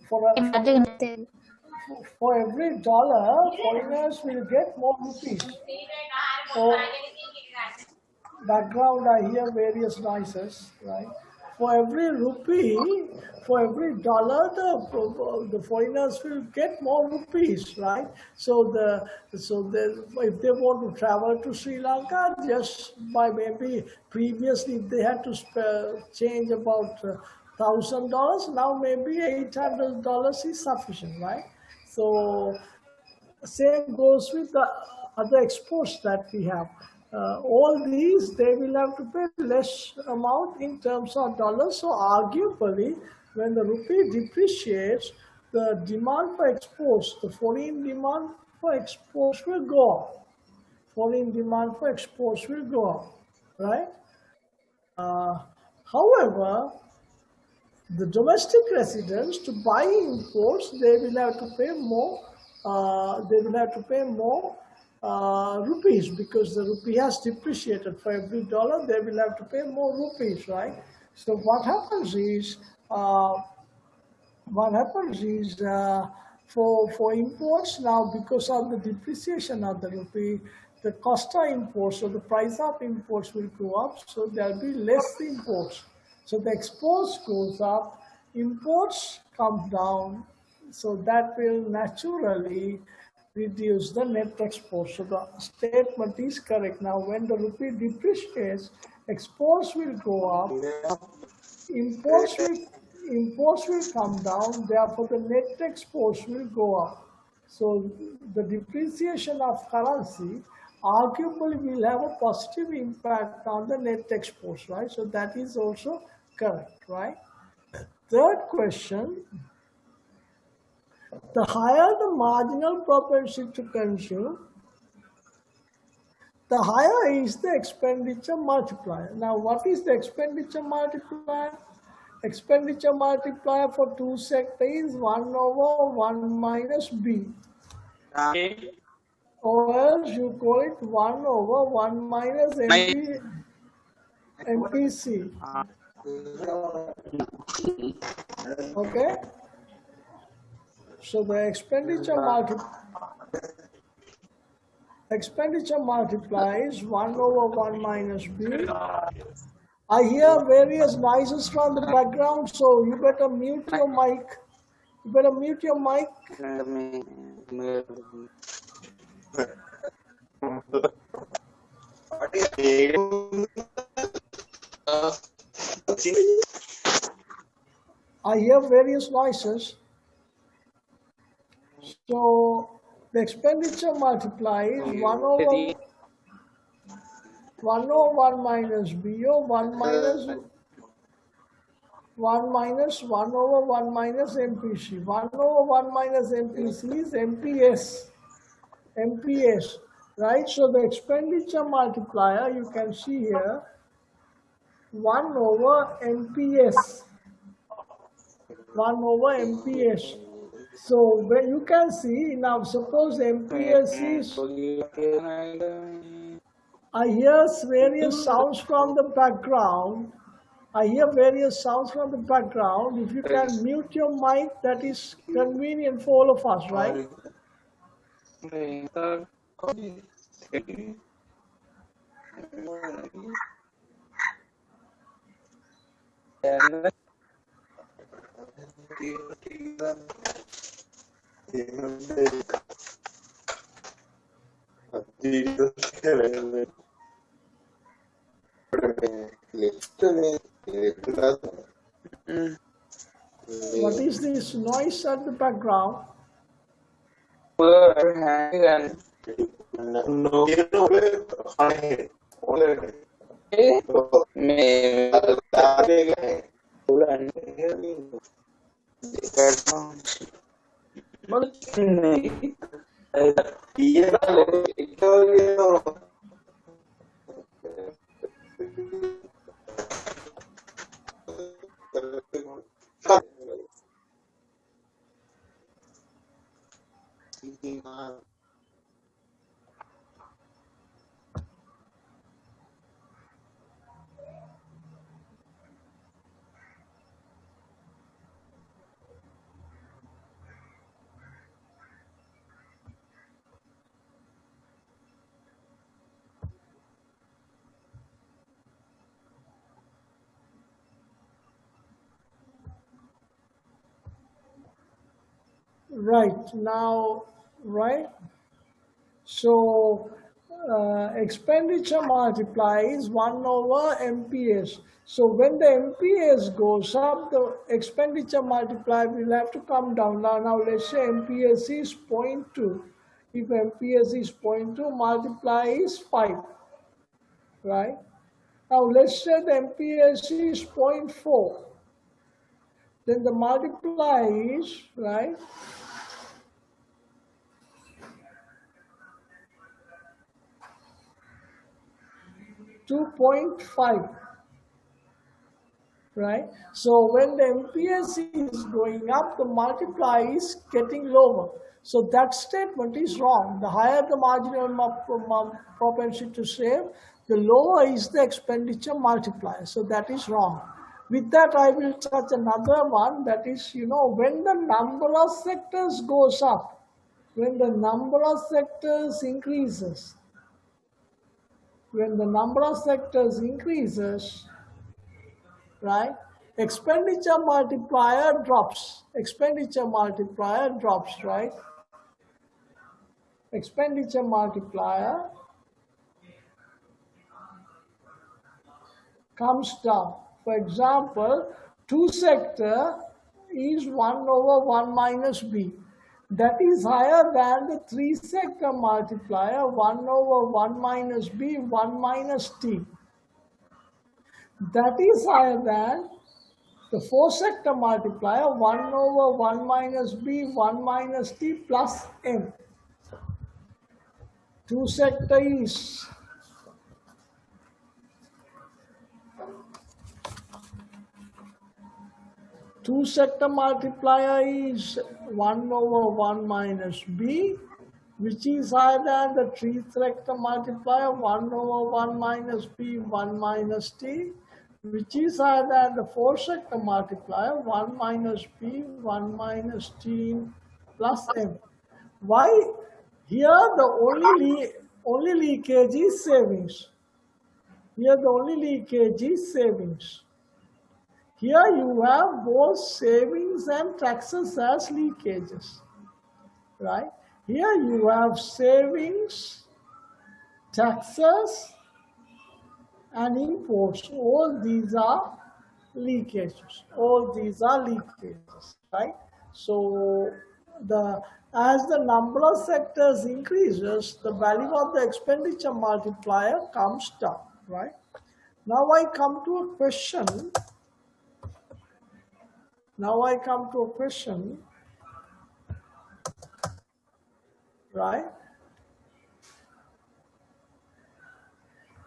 for every dollar, foreigners will get more rupees. So background, I hear various noises, right? For every rupee, for every dollar, the foreigners will get more rupees, right? If they want to travel to Sri Lanka, just by maybe previously if they had to change about $1,000. Now maybe $800 is sufficient, right? So same goes with the other exports that we have. All these, they will have to pay less amount in terms of dollars. So arguably, when the rupee depreciates, the demand for exports, the foreign demand for exports will go up. Foreign demand for exports will go up, right? Uh, However, the domestic residents to buy imports, they will have to pay more. They will have to pay more rupees because the rupee has depreciated. For every dollar, they will have to pay more rupees, right? So uh, what happens is for imports now, because of the depreciation of the rupee, the cost of imports or the price of imports will go up, so there'll be less imports. So the exports goes up, imports come down, so that will naturally reduce the net export. So the statement is correct. Now, when the rupee depreciates, exports will go up, imports will imports will come down, therefore the net exports will go up. So the depreciation of currency arguably will have a positive impact on the net exports, right? So that is also correct, right? Third question, the higher the marginal propensity to consume, the higher is the expenditure multiplier. Now, what is the expenditure multiplier? Expenditure multiplier for two sectors is 1 over 1 minus B. Or else you call it 1 over 1 minus MPC. Okay? So the expenditure multiplier is 1 over 1 minus B. I hear various noises from the background, so you better mute your mic. You better mute your mic. I hear various noises. So the expenditure multiplier is 1 over 1 minus B or 1 over 1 minus MPC. 1 over 1 minus MPC is MPS. MPS, right? So the expenditure multiplier, you can see here, 1 over MPS. 1 over MPS. So when you can see, now suppose MPS is, I hear various sounds from the background. I hear various sounds from the background. If you can mute your mic, that is convenient for all of us, right? What is this noise at the background? Right now, right? So expenditure multiplier is 1 over MPS. So when the MPS goes up, the expenditure multiplier will have to come down. Now let's say MPS is zero point 0.2. If MPS is zero point 0.2, multiply is 5, right? Now let's say the MPS is zero point 0.4. Then the multiply is, right, 2.5. Right? So when the MPS is going up, the multiply is getting lower. So that statement is wrong. The higher the marginal propensity to save, the lower is the expenditure multiplier. So that is wrong. With that, I will touch another one, that is, when the number of sectors goes up, when the number of sectors increases, when the number of sectors increases, right? Expenditure multiplier drops. Expenditure multiplier drops, right? Expenditure multiplier comes down. For example, two sector is 1 over 1 minus B. That is higher than the three sector multiplier 1 over 1 minus B, 1 minus T. That is higher than the four sector multiplier 1 over 1 minus B, 1 minus T plus M. Two sector is two sector multiplier is 1 over 1 minus B, which is higher than the three sector multiplier 1 over 1 minus B, 1 minus T, which is higher than the four sector multiplier 1 minus B, 1 minus T plus M. Why? Here the only leakage is savings. Here the only leakage is savings. Here you have both savings and taxes as leakages, right? Here you have savings, taxes, and imports. All these are leakages. All these are leakages, right? So the as the number of sectors increases, the value of the expenditure multiplier comes down, right? Now I come to a question. Now I come to a question, right?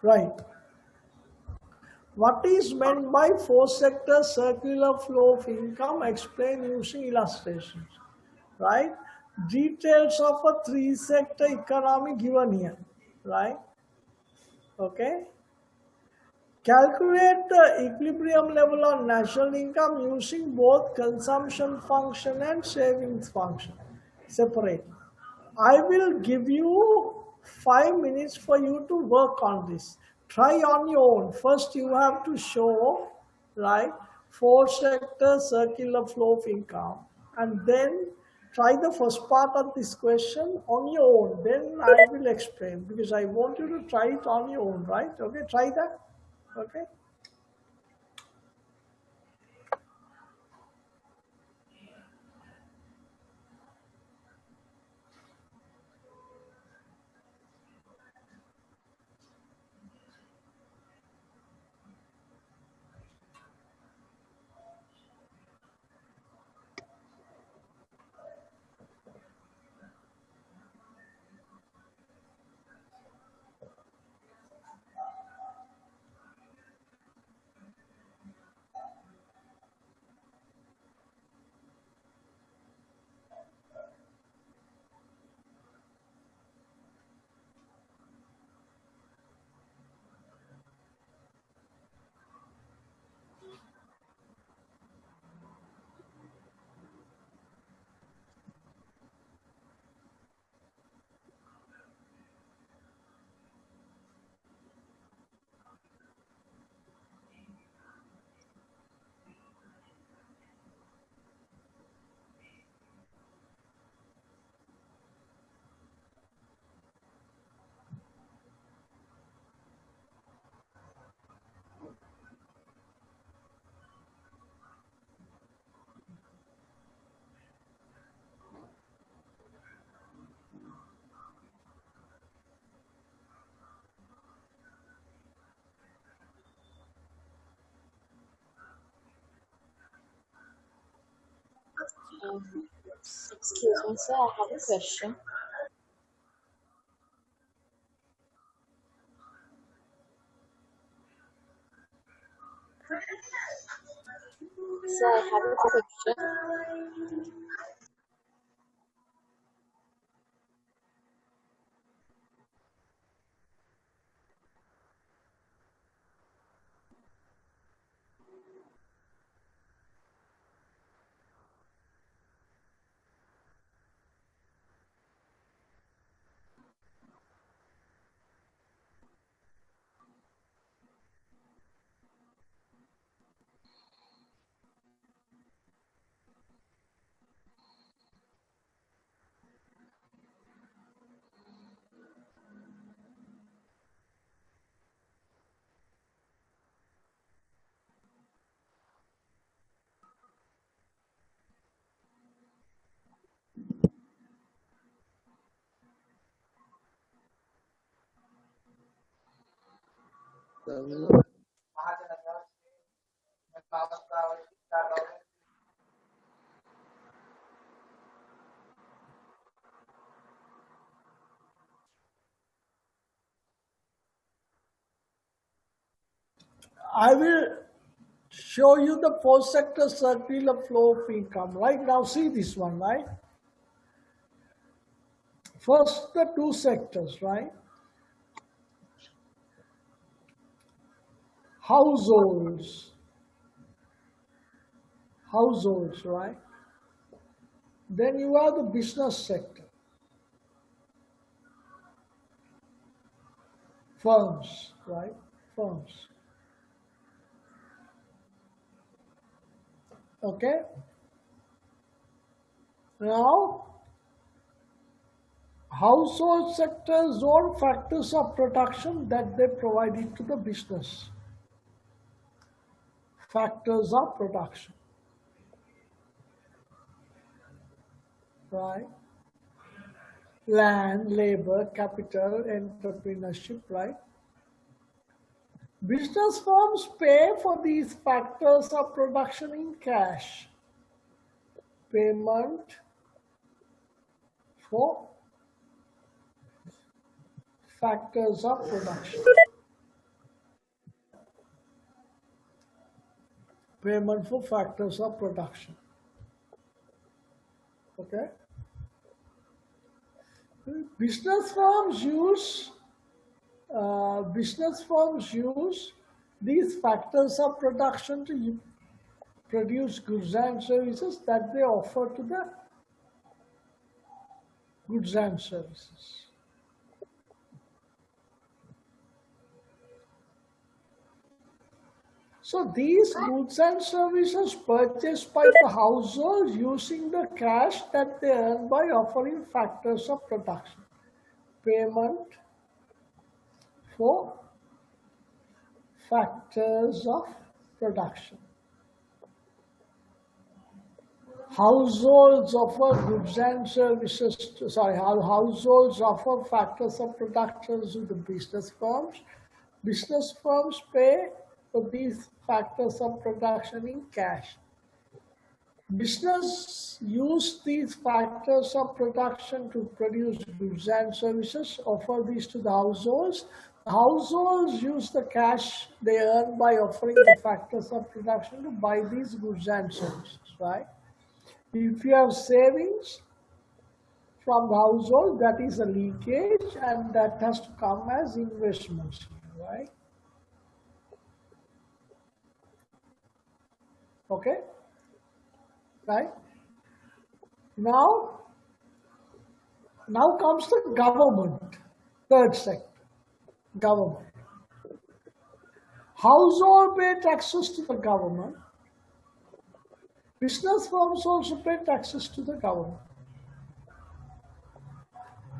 Right. What is meant by four-sector circular flow of income? Explain using illustrations, right? Details of a three-sector economy given here, right? Okay. Calculate the equilibrium level of national income using both consumption function and savings function. Separate. I will give you 5 minutes for you to work on this. Try on your own. First, you have to show, right, four sector circular flow of income, and then try the first part of this question on your own. Then I will explain because I want you to try it on your own, right? Okay, try that. Okay. Um, Excuse me, sir. I have a question. Sir, I have a question. I will show you the four-sector circular flow of income. Right now, see this one, right? First, the two sectors, right? Households, households, right? Then you have the business sector, firms, right? Firms. Okay? Now, household sector's own factors of production that they provided to the business. Factors of production, right? Land, labor, capital, entrepreneurship, right? Business firms pay for these factors of production in cash. Payment for factors of production. Payment for factors of production. Okay? Business firms use these factors of production to produce goods and services that they offer to the goods and services. So these goods and services purchased by the household using the cash that they earn by offering factors of production. Payment for factors of production. Households offer goods and services, households offer factors of production to the business firms. Business firms pay for these factors of production in cash. Business use these factors of production to produce goods and services, offer these to the households. The households use the cash they earn by offering the factors of production to buy these goods and services, right? If you have savings from the household, that is a leakage and that has to come as investments, right? Okay? Right? Now, now comes the government, third sector, government. Household pay taxes to the government. Business firms also pay taxes to the government.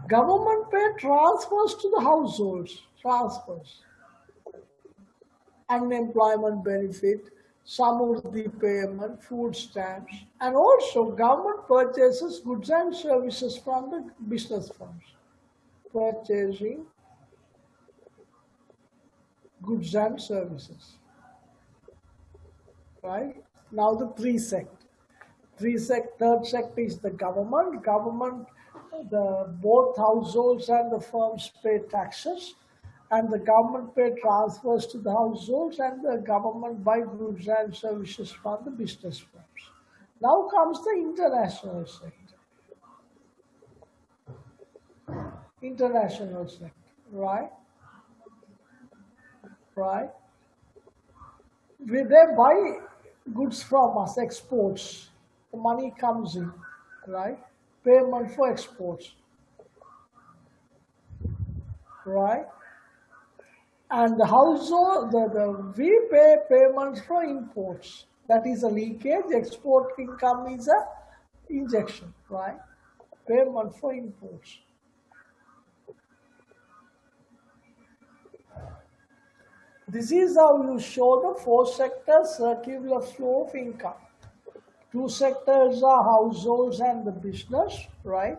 Government pay transfers to the households, transfers, unemployment benefit, samurdhi payment, food stamps, and also government purchases goods and services from the business firms. Purchasing goods and services. Right? Now the three sector. Third sector is the government. Both households and the firms pay taxes, and the government pay transfers to the households, and the government buy goods and services from the business firms. Now comes the international sector. International sector, right? Right? They buy goods from us, exports. The money comes in, right? Payment for exports, right? And the household, we pay payments for imports. That is a leakage. Export income is a injection, right? Payment for imports. This is how you show the four sectors circular flow of income. Two sectors are households and the business, right?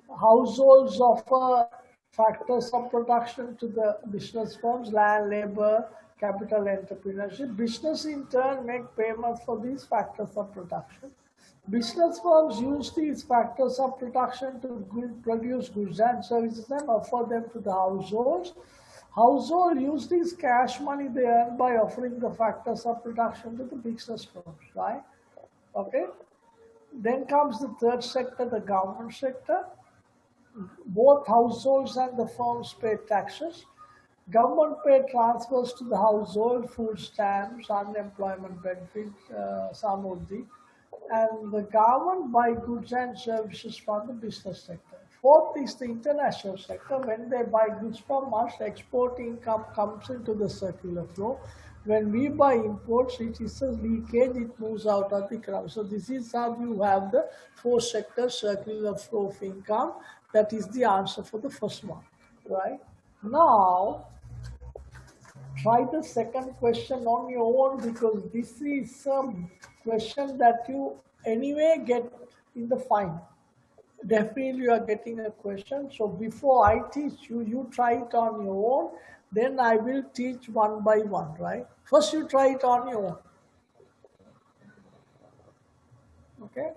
Households offer factors of production to the business firms, land, labor, capital, entrepreneurship. Business in turn make payment for these factors of production. Business firms use these factors of production to produce goods and services and offer them to the households. Household use these cash money they earn by offering the factors of production to the business firms, right? Okay. Then comes the third sector, the government sector. Both households and the firms pay taxes. Government pay transfers to the household, food stamps, unemployment benefits, some of the, and the government buy goods and services from the business sector. Fourth is the international sector. When they buy goods from us, export income comes into the circular flow. When we buy imports, it is a leakage, it moves out of the economy. So this is how you have the four sector circular flow of income. That is the answer for the first one, right? Now, try the second question on your own, because this is some question that you anyway get in the final. Definitely you are getting a question. So before I teach you, you try it on your own. Then I will teach one by one, right? First you try it on your own. Okay?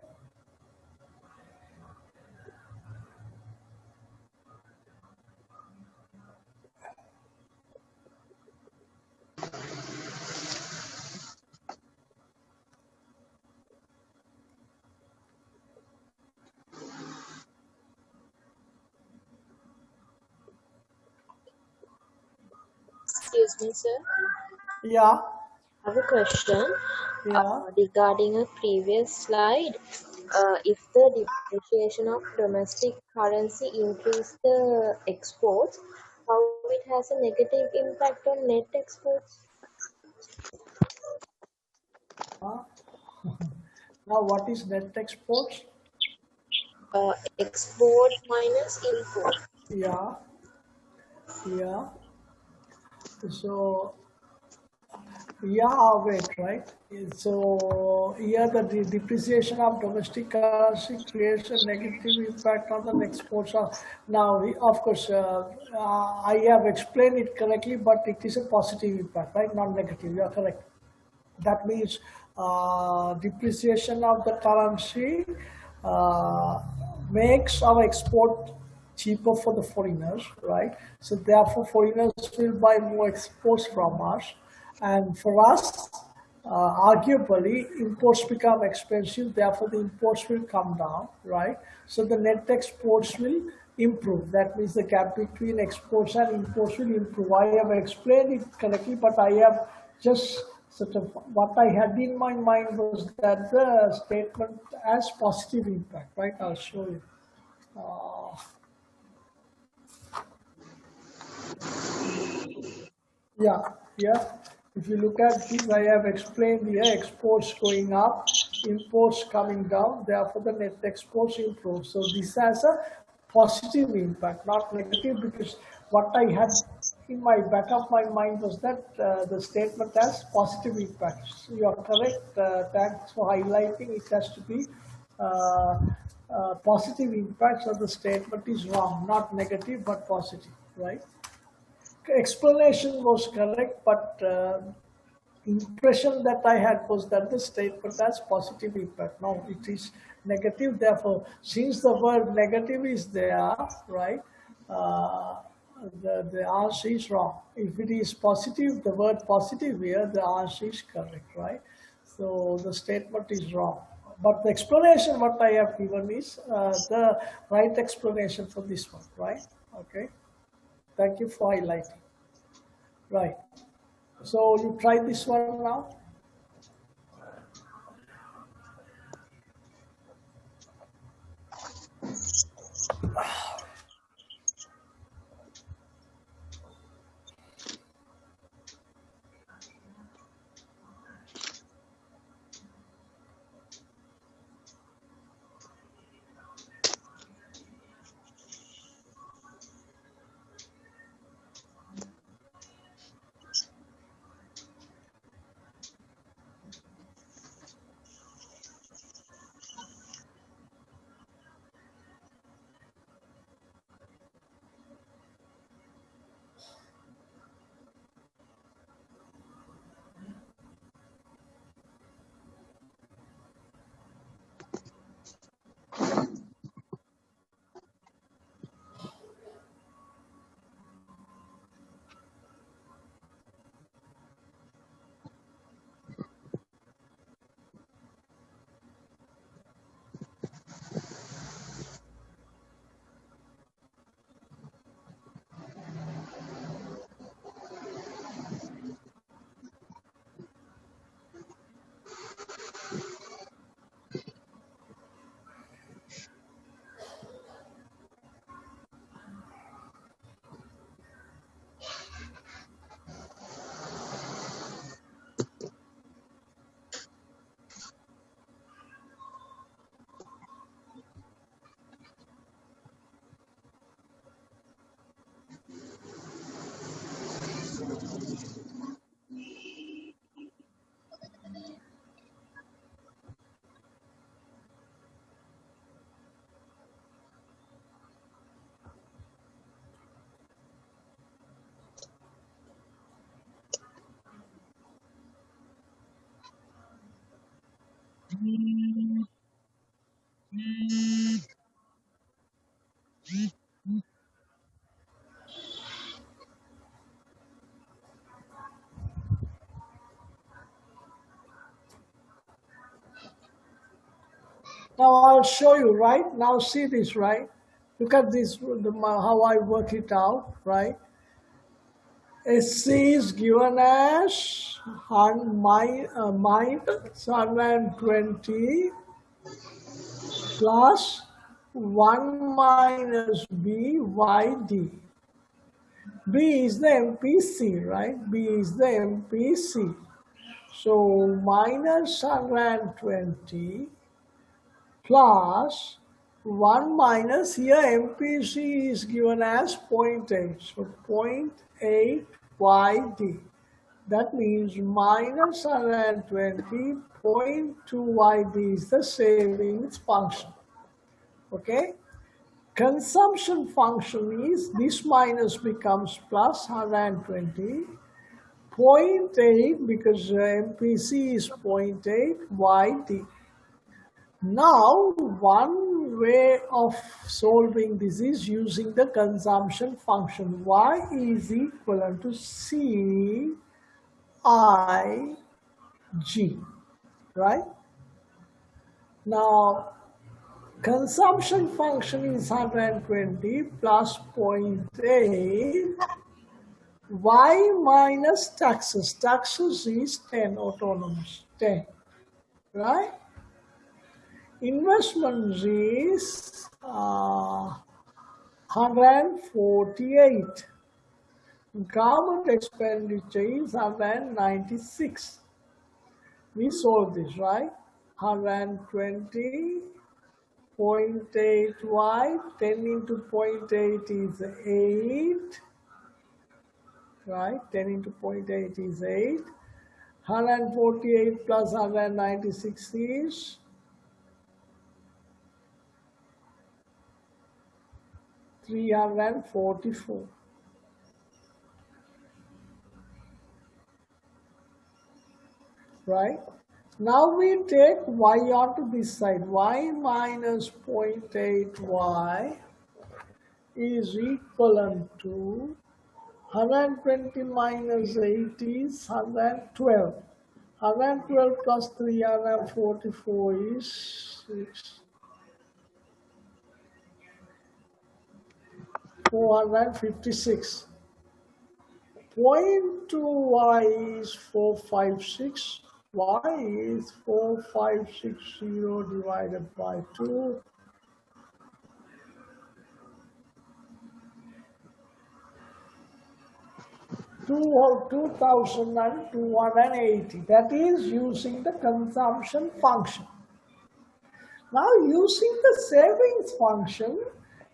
Excuse me, sir. Yeah, I have a question yeah. regarding a previous slide. If the depreciation of domestic currency increase the exports, how it has a negative impact on net exports? Now what is net exports? Export minus import. Yeah, yeah. So yeah, wait, right? So here the depreciation of domestic currency creates a negative impact on the exports. Now, of course, I have explained it correctly, but it is a positive impact, right? Not negative. You are correct. That means depreciation of the currency uh, makes our export cheaper for the foreigners, right? So therefore, foreigners will buy more exports from us, and for us, arguably, imports become expensive. Therefore, the imports will come down, right? So the net exports will improve. That means the gap between exports and imports will improve. I have explained it correctly, but I have just sort of what I had in my mind was that the statement has positive impact, right? I'll show you. Uh, yeah, yeah. If you look at this, I have explained here exports going up, imports coming down, therefore the net exports improve. So this has a positive impact, not negative, because what I had in my back of my mind was that the statement has positive impact. So you are correct. Thanks for highlighting. It has to be uh, positive impact. So the statement is wrong, not negative but positive, right? Explanation was correct, but impression that I had was that the statement has positive impact. No, it is negative. Therefore, since the word negative is there, right, uh, the answer is wrong. If it is positive, the word positive here, the answer is correct, right? So the statement is wrong. But the explanation what I have given is the right explanation for this one, right? Okay. Thank you for highlighting. Right. So you try this one now. Now I'll show you, right? Now see this, right? Look at this, how I work it out, right? SC is given as minus 120 plus 1 minus B y D. B is the MPC, right? B is the MPC. So minus 120 plus 1 minus here MPC is given as zero point 0.8. So zero point 0.8 YD. That means minus 120 zero point 0.2 YD is the savings function. Okay? Consumption function is this minus becomes plus 120 zero point 0.8 because MPC is zero point 0.8 YD. Now, one way of solving this is using the consumption function. Y is equivalent to C I G, right? Now, consumption function is 120 plus zero point 0.8 y minus taxes. Taxes is 10 autonomous, 10, right? Investments is 148. Government expenditure is 196. We solve this, right? 120.8 y, 10 into zero point 0.8 is 8, right? 10 into zero point 0.8 is 8. 148 plus 196 is 344. right? Now we take y onto this side. Y minus 0.8y is equivalent to 120 minus 8 is 112. 112 plus 344 is 456. Point to y is 456. Y is 4560 divided by 2. 2280. That is using the consumption function. Now using the savings function,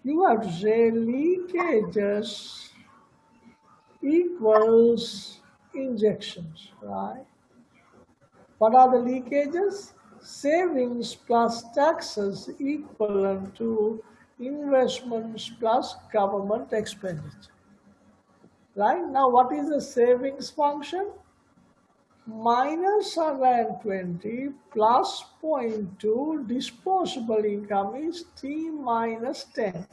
you have to say leakages equals injections, right? What are the leakages? Savings plus taxes equivalent to investments plus government expenditure. Right? Now what is the savings function? Minus 120 plus zero point 0.2 disposable income is T minus 10.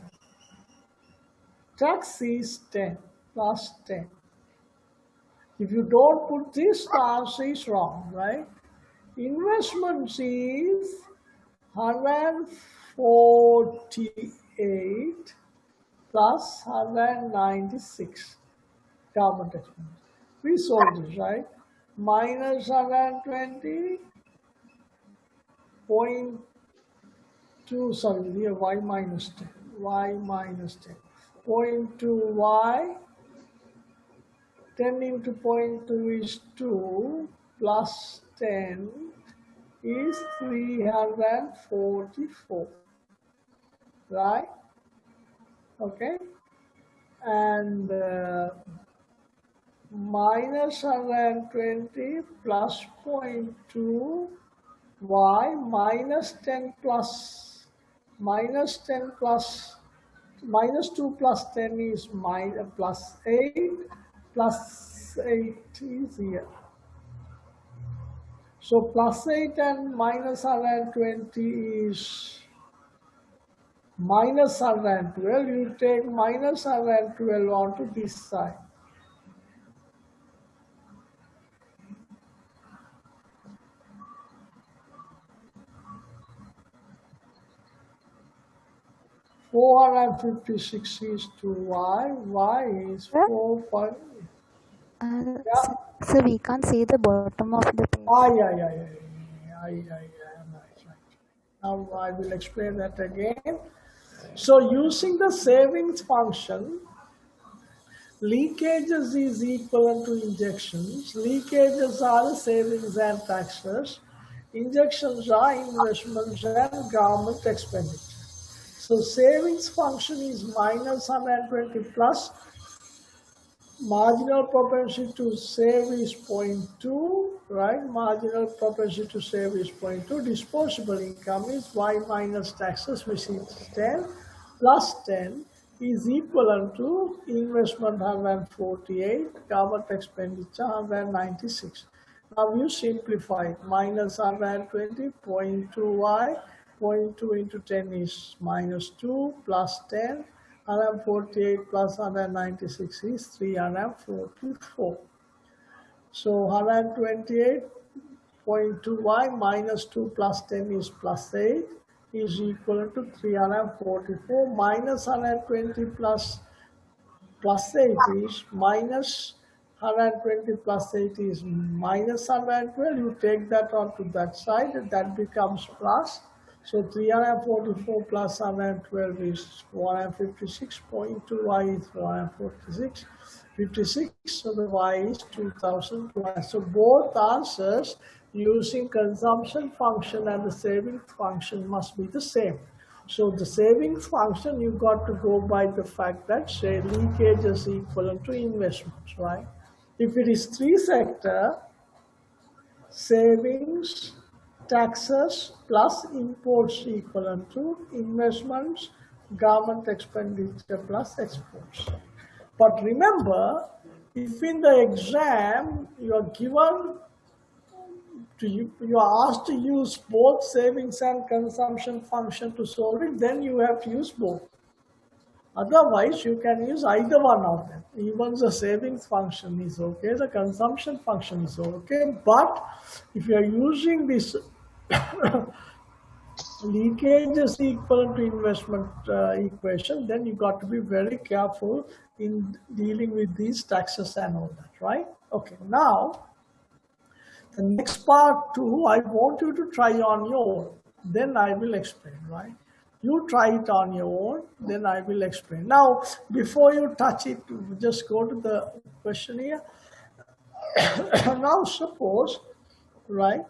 Tax is 10 plus 10. If you don't put this, the answer is wrong, right? Investments is 148 plus 196 government expenses. We solved this, right? Minus 120 point 2, sorry, here y minus 10, y minus 10. Point 2 y, 10 into point 2 is 2, plus 10 is 344, right? Okay, and minus 120 plus point 0.2 y minus 10 plus minus 10 plus minus 2 plus 10 is minus plus 8 plus 8 is here. So plus 8 and minus 120 is minus 112. You take minus 112 onto this side. 456 is to y. Y is Sir, 4, 5. so, Yeah. so we can't see the bottom of the page. Right, right. Now I will explain that again. So using the savings function, leakages is equivalent to injections. Leakages are savings and taxes. Injections are investments and government expenditure. So savings function is minus 120 plus marginal propensity to save is zero point 0.2, right? Marginal propensity to save is zero point 0.2. Disposable income is y minus taxes, which is 10, plus 10 is equivalent to investment 148, government expenditure 196. Now you simplify it. Minus 120, 0.2y, zero point 0.2 into 10 is minus 2, plus 10, 148 plus 196 is 344. So 128.2y minus 2 plus 10 is plus 8 is equal to 344 minus 120 plus 8 is minus 120 plus 8 is minus 112. You take that onto that side, that becomes plus. So 344 plus 112 is 456.2, y is 446, 56, so the y is 2020. So both answers using consumption function and the saving function must be the same. So the savings function, you got to go by the fact that say leakage is equivalent to investments, right? If it is three sector, savings, taxes plus imports equivalent to investments, government expenditure plus exports. But remember, if in the exam you are given you are asked to use both savings and consumption function to solve it, then you have to use both. Otherwise, you can use either one of them. Even the savings function is okay, the consumption function is okay. But if you are using this leakage is equal to investment equation, then you got to be very careful in dealing with these taxes and all that, right? Okay, now the next part too, I want you to try on your own. Then I will explain, right? You try it on your own, then I will explain. Now, before you touch it, just go to the question here. Now, suppose, right?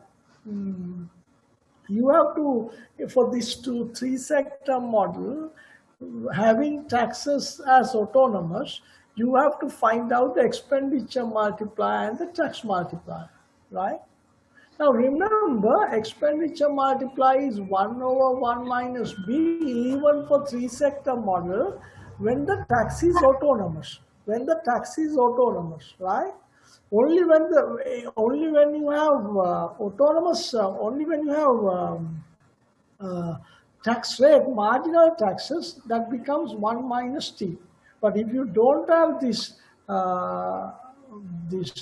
You have to, for this three sector model, having taxes as autonomous, you have to find out the expenditure multiplier and the tax multiplier, right? Now remember, expenditure multiplier is 1 over 1 minus b, even for three sector model, when the tax is autonomous. When the tax is autonomous, right? Only when you have autonomous, only when you have uh, tax rate, marginal taxes, that becomes 1 minus t. But if you don't have this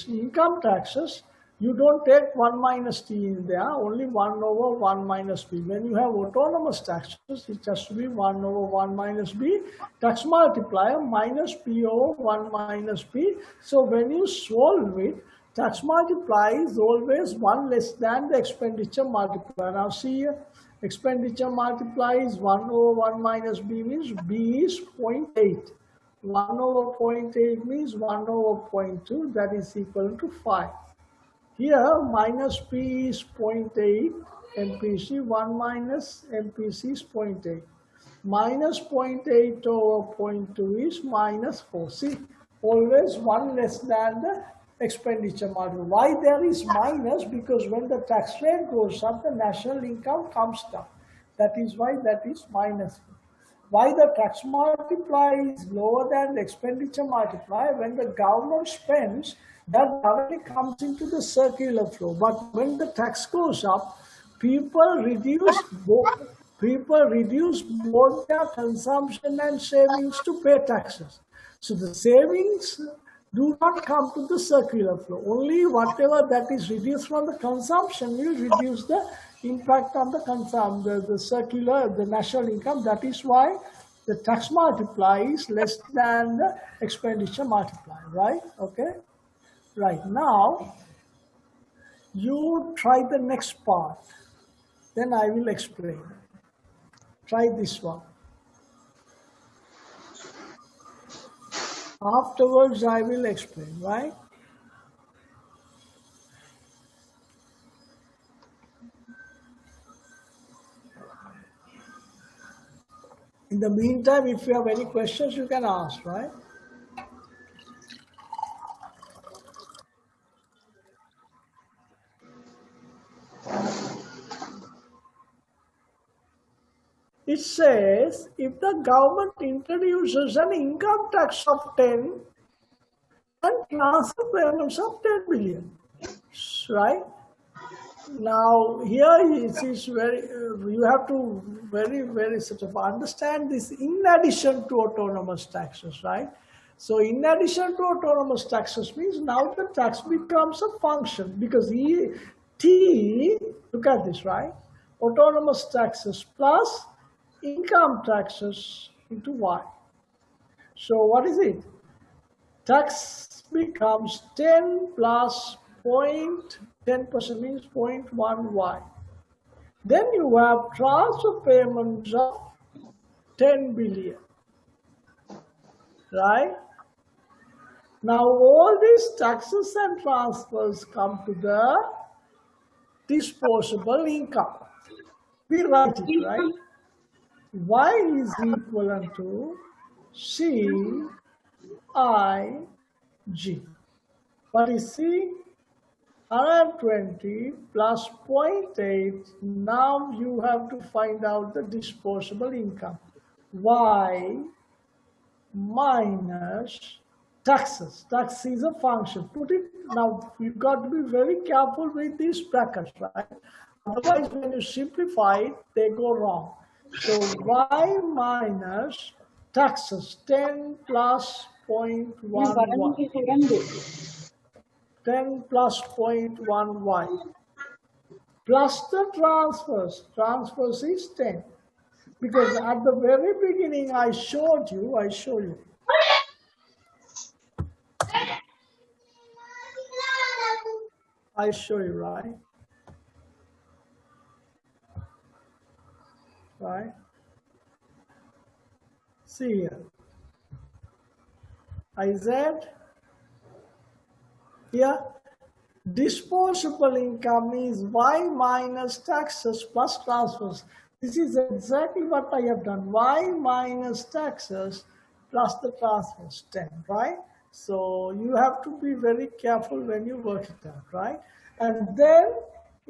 income taxes, you don't take 1 minus t in there, only 1 over 1 minus b. When you have autonomous taxes, it has to be 1 over 1 minus b, tax multiplier minus p over 1 minus b. So when you solve it, tax multiplier is always 1 less than the expenditure multiplier. Now see here, expenditure multiplier is 1 over 1 minus b, means b is 0.8. 1 over 0.8 means 1 over zero point 0.2, that is equal to 5. Here minus p is 0.8 MPC, 1 minus MPC is 0.8. Minus 0.8 over 0.2 is minus 4. See, always 1 less than the expenditure multiplier. Why there is minus? Because when the tax rate goes up, the national income comes down. That is why that is minus. Why the tax multiplier is lower than the expenditure multiplier? When the government spends, that directly comes into the circular flow. But when the tax goes up, people reduce both, their consumption and savings to pay taxes. So the savings do not come to the circular flow. Only whatever that is reduced from the consumption will reduce the impact on the circular, the national income. That is why the tax multiplier is less than the expenditure multiplier, right? Okay. Right, now you try the next part, then I will explain. Try this one. Afterwards I will explain, right? In the meantime, if you have any questions, you can ask, right? It says, if the government introduces an income tax of 10 and transfer payments of 10 billion, right? Now here it is very, you have to very sort of understand this in addition to autonomous taxes, right? So in addition to autonomous taxes means now the tax becomes a function, because T, look at this, right? Autonomous taxes plus income taxes into Y. So what is it? Tax becomes 10 plus 10% means 0.1 Y. Then you have transfer payments of 10 billion, right? Now all these taxes and transfers come to the disposable income. We write it, right? Y is equivalent to C I G. What is C? 120 plus 0.8. Now you have to find out the disposable income. Y minus taxes. Tax is a function. Put it now. You've got to be very careful with these brackets, right? Otherwise, when you simplify it, they go wrong. So y minus taxes 10 plus ये 0.1 बरन y. की second they 10 plus 0.1 y. Plus the transfers. Transfers is 10. Because at the very beginning I showed you, I show you, right? Right? See here. I said here, disposable income is y minus taxes plus transfers. This is exactly what I have done. Y minus taxes plus the transfers, 10, right? So you have to be very careful when you work it out, right? And then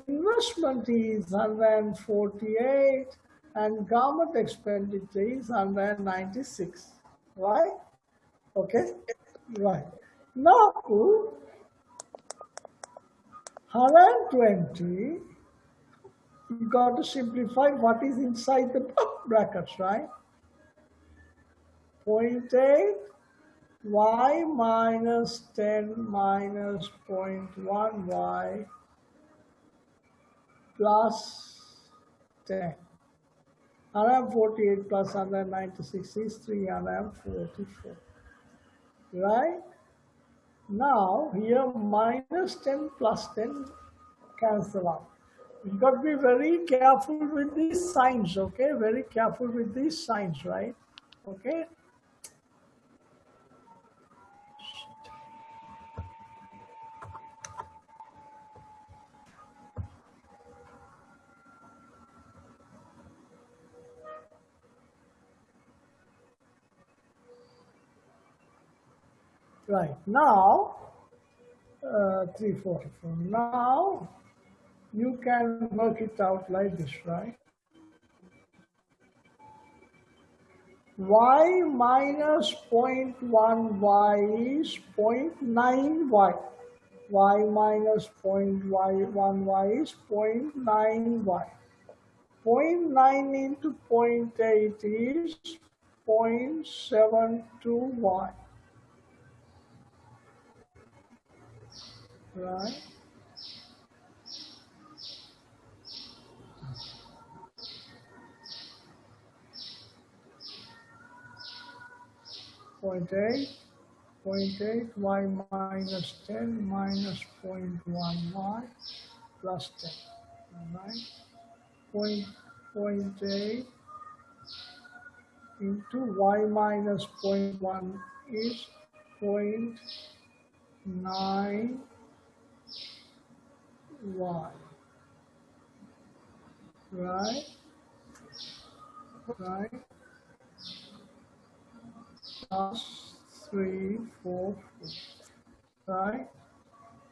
investment is 148 and government expenditure is 196, right? Okay, right. Now 120, you got to simplify what is inside the brackets, right? 0.8 y minus 10 minus 0.1 y plus 10. 148 plus 196 is 344. Right? Now here minus 10 plus 10 cancel out. You got to be very careful with these signs, okay? Very careful with these signs, right? Okay? Right. Now, 344. Now, you can work it out like this, right? Y minus 0.1 y is 0.9 y. Y minus 0.1 y is 0.9 y. 0.9 into 0.8 is 0.72 y. Right? Point 0.8 y minus 10 minus 0.1 y plus 10. All right? 0.8 into y minus 0.1 is 0.9 y. Right? Right? Plus 3, 4, 4. Right?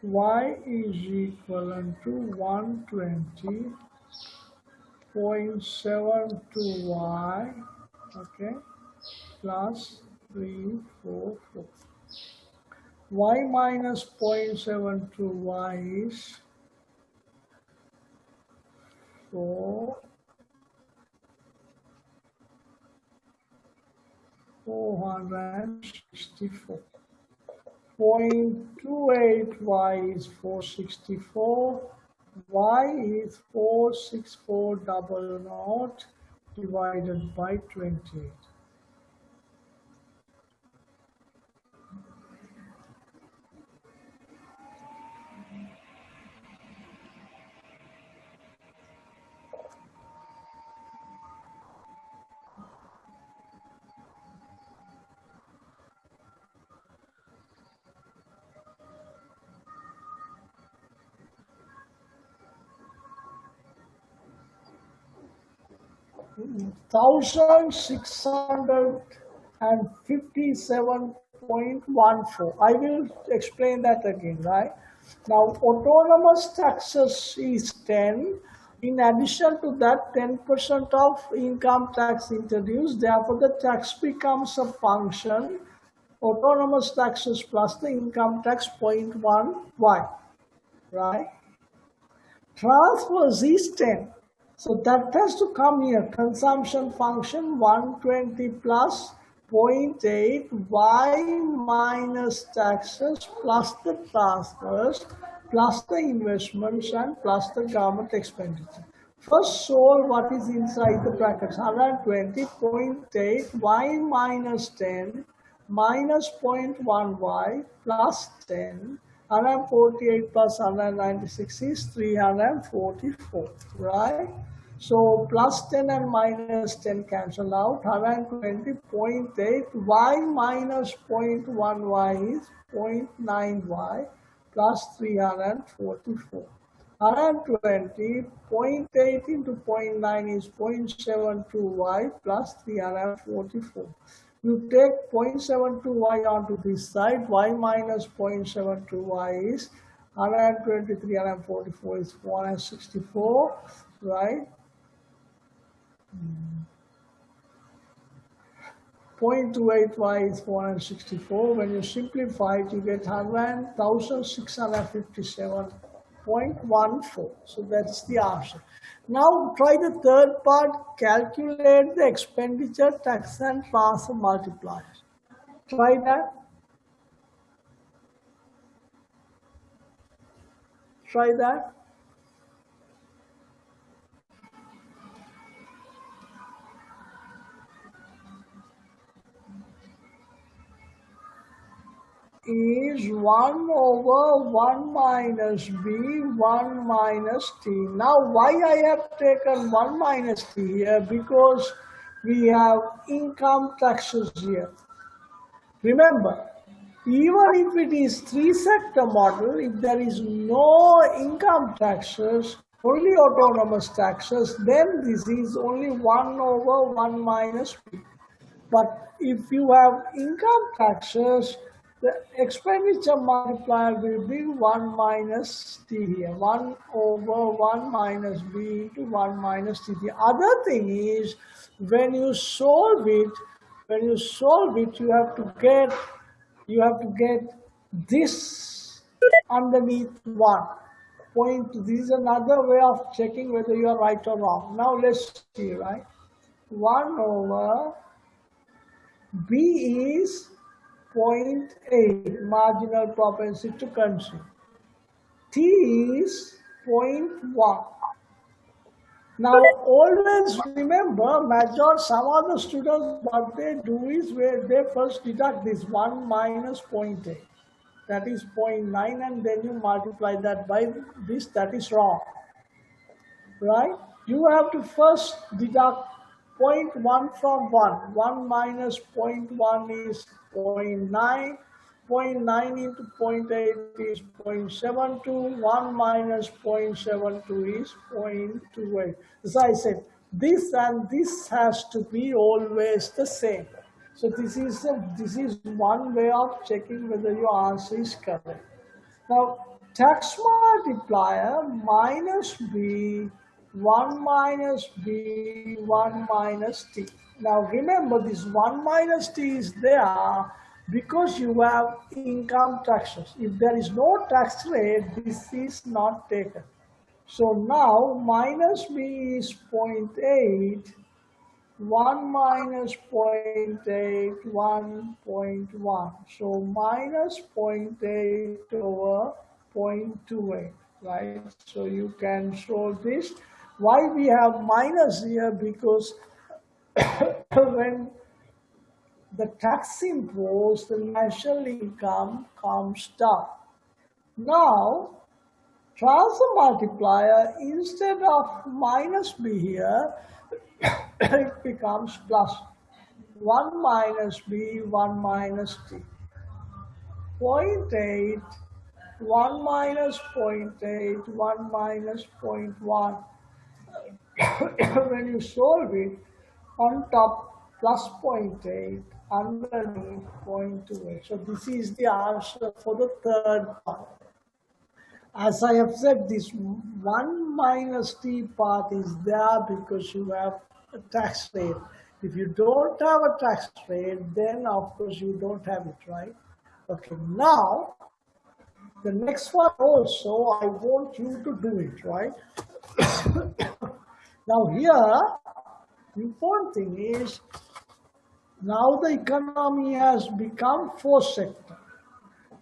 Y is equivalent to 120.72y, okay, plus 3, 4, 4. Y minus 0.72y is 4, 464. 0.28y is 464. Y is 46400 divided by 28. Thousand six hundred and 57.14. I will explain that again, right? Now, autonomous taxes is 10. In addition to that, 10% of income tax introduced. Therefore, the tax becomes a function autonomous taxes plus the income tax 0.1y, right? Transfers is 10. So that has to come here. Consumption function 120 plus 0.8 y minus taxes plus the transfers plus the investments and plus the government expenditure. First solve what is inside the brackets. 120.8 y minus 10 minus 0.1y plus 10. 148 plus 196 is 344, right? So plus 10 and minus 10 cancel out. 120.8 y minus 0.1y is 0.9y plus 344. 120.8 into 0.9 is 0.72y plus 344. You take 0.72y onto this side, y minus 0.72y is 123, 144 is 464, right? 0.28y is 464. When you simplify it, you get 1,657.14. So that's the answer. Now try the third part. Calculate the expenditure, tax and transfer multipliers. Try that. Try that. Is 1 over 1 minus b 1 minus t. Now why I have taken 1 minus t here? Because we have income taxes here. Remember, even if it is three-sector model, if there is no income taxes, only autonomous taxes, then this is only 1 over 1 minus b. But if you have income taxes, the expenditure multiplier will be 1 minus t here. 1 over 1 minus b into 1 minus t. The other thing is, when you solve it, you have to get this underneath 1. This is another way of checking whether you are right or wrong. Now let's see, right? 1 over B is 0.8, marginal propensity to consume. T is 0.1. Now always remember, some of the students, what they do is where they first deduct this 1 minus 0.8. That is 0.9, and then you multiply that by this. That is wrong, right? You have to first deduct 0.1 from 1. 1 minus 0.1 is 0.9. 0.9 into 0.8 is 0.72. 1 minus 0.72 is 0.28. As I said, this and this has to be always the same. So this is one way of checking whether your answer is correct. Now, tax multiplier minus b, 1 minus b, 1 minus t. Now remember, this 1 minus t is there because you have income taxes. If there is no tax rate, this is not taken. So now minus b is 0.8, 1 minus 0.8, 1.1. So minus 0.8 over 0.28, right? So you can solve this. Why we have minus here? Because when the tax imposed, the national income comes down. Now, transfer multiplier, instead of minus b here, it becomes plus 1 minus b, 1 minus t. 0.8, 1 minus 0.8, 1 minus 0.1. When you solve it, on top plus 0.8, underneath 0.28. So this is the answer for the third part. As I have said, this 1 minus t part is there because you have a tax rate. If you don't have a tax rate, then of course you don't have it, right? Okay, now the next one also I want you to do it, right? Now here, the important thing is now the economy has become four sector.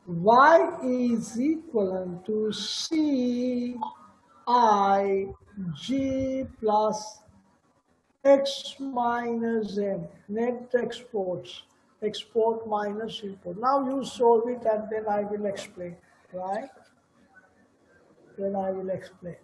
Y is equivalent to C I G plus X minus M, net exports, export minus import. Now you solve it and then I will explain, right? Then I will explain.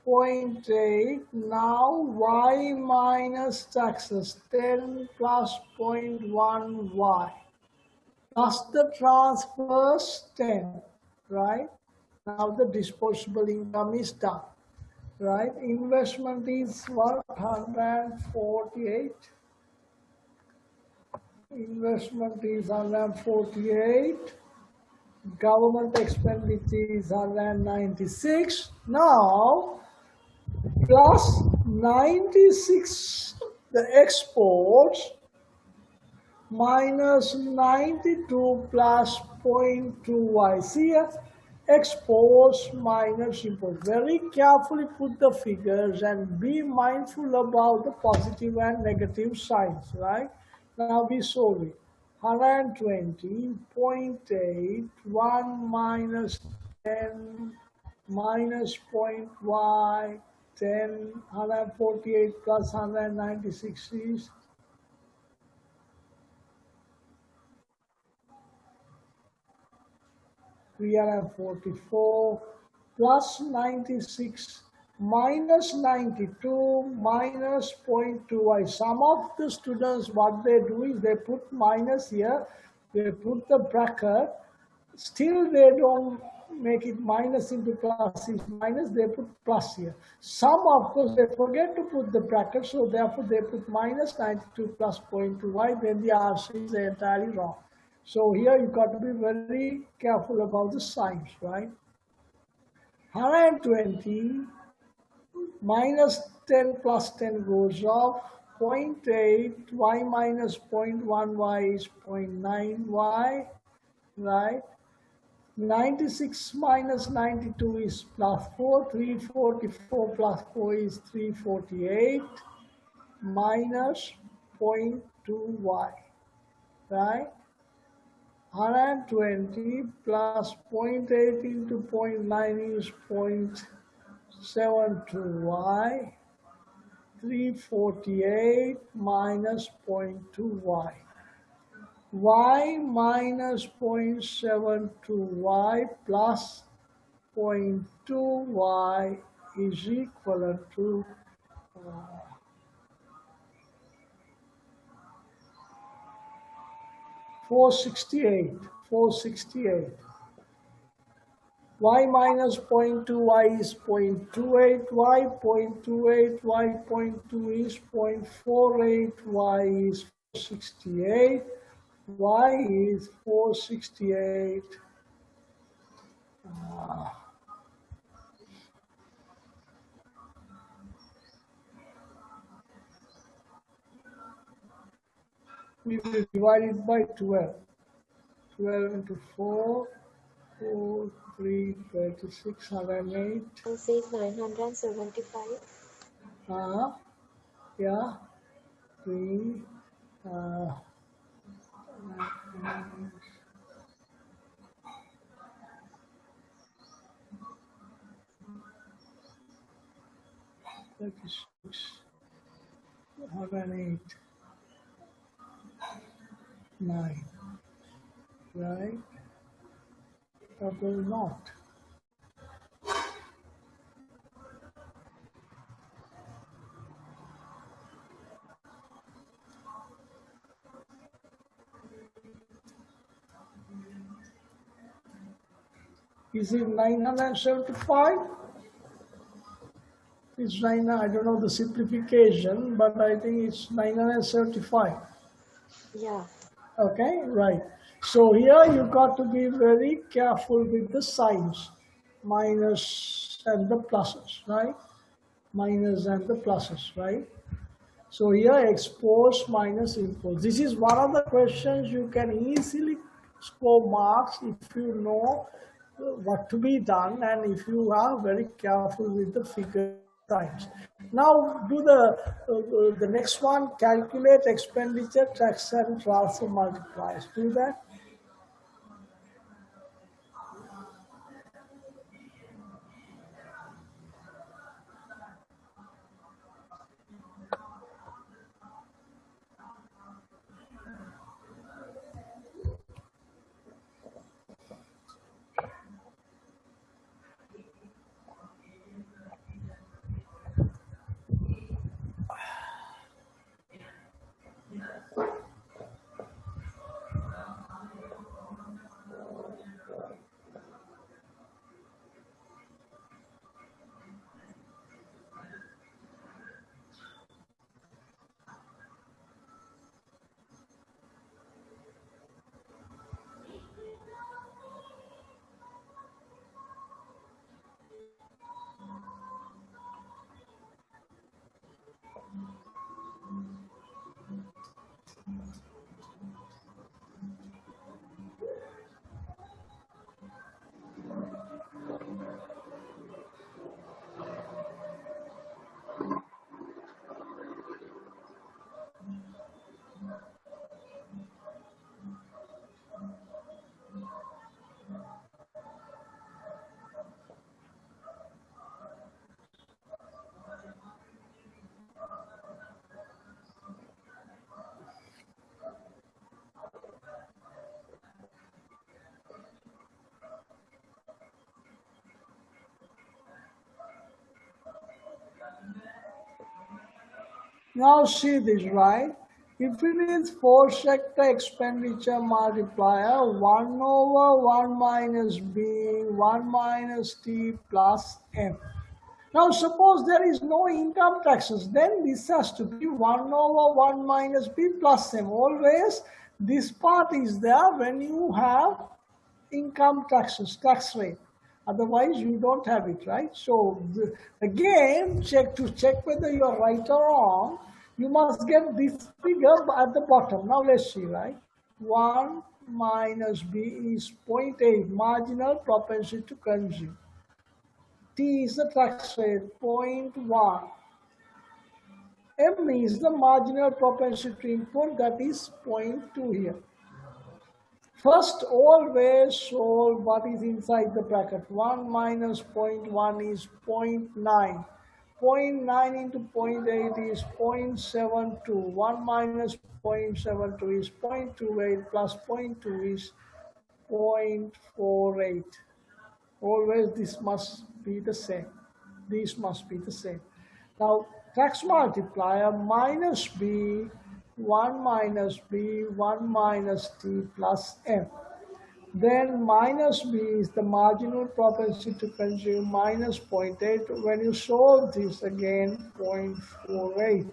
Point 8, now y minus taxes 10 plus 0.1 y plus the transfers 10, right? Now the disposable income is done, right? Investment is 148. Investment is 148. Government expenditure is 196. Now, plus 96, the exports, minus 92 plus 0.2y. See here, exports minus import. Very carefully put the figures and be mindful about the positive and negative signs, right? Now we solve it. 120.8, 1 minus 10 minus point y, 10, 148 plus 196 is 344 plus 96 minus 92 minus 0.2y. Some of the students, what they do is they put minus here, they put the bracket, still they don't make it minus into plus is minus, they put plus here. Some, of course, they forget to put the bracket, so therefore they put minus 92 plus 0.2y, then the answer is entirely wrong. So here you got to be very careful about the signs, right? 120 minus 10 plus 10 goes off. 0.8 y minus 0.1 y is 0.9 y, right? 96 minus 92 is plus 4. 344 plus 4 is 348 minus 0.2 y, right? 120 plus 0.8 into 0.9 is 0.72y. 348 minus 0.2y. Y minus 0.72y plus 0.2y is equivalent to 468. 468. Y minus 0.2y is 0.28y, 0.28y, 0.2 is 0.48y is 468, y is 468. We will divide it by 12. 12 into 4, 4, 3, 36, 108. Answer is 975. Yeah, 3, 36, 108, 9, right? Double not. Is it 975? It's 9, I don't know the simplification, but I think it's 975. Yeah. Okay, right. So here you got to be very careful with the signs, minus and the pluses, right? Minus and the pluses, right? So here expose minus impose. This is one of the questions you can easily score marks if you know what to be done and if you are very careful with the figures and signs. Now do the next one, calculate expenditure, tax and transfer multipliers. Do that. Now see this, right? If it is 4 sector expenditure multiplier, 1 over 1 minus B, 1 minus T plus M. Now suppose there is no income taxes, then this has to be 1 over 1 minus B plus M. Always this part is there when you have income taxes, tax rate. Otherwise, you don't have it, right? So again, check whether you are right or wrong. You must get this figure at the bottom. Now let's see, right? 1 minus B is 0.8, marginal propensity to consume. T is the tax rate, 0.1. M is the marginal propensity to import, that is zero point 0.2 here. First, always solve what is inside the bracket. 1 minus 0.1 is 0.9. 0.9 into 0.8 is 0.72. 1 minus 0.72 is 0.28 plus 0.2 is 0.48. Always this must be the same. These must be the same. Now, tax multiplier minus B, 1 minus B, 1 minus T plus M. Then minus B is the marginal propensity to consume minus zero point 0.8. When you solve this again, 0.48.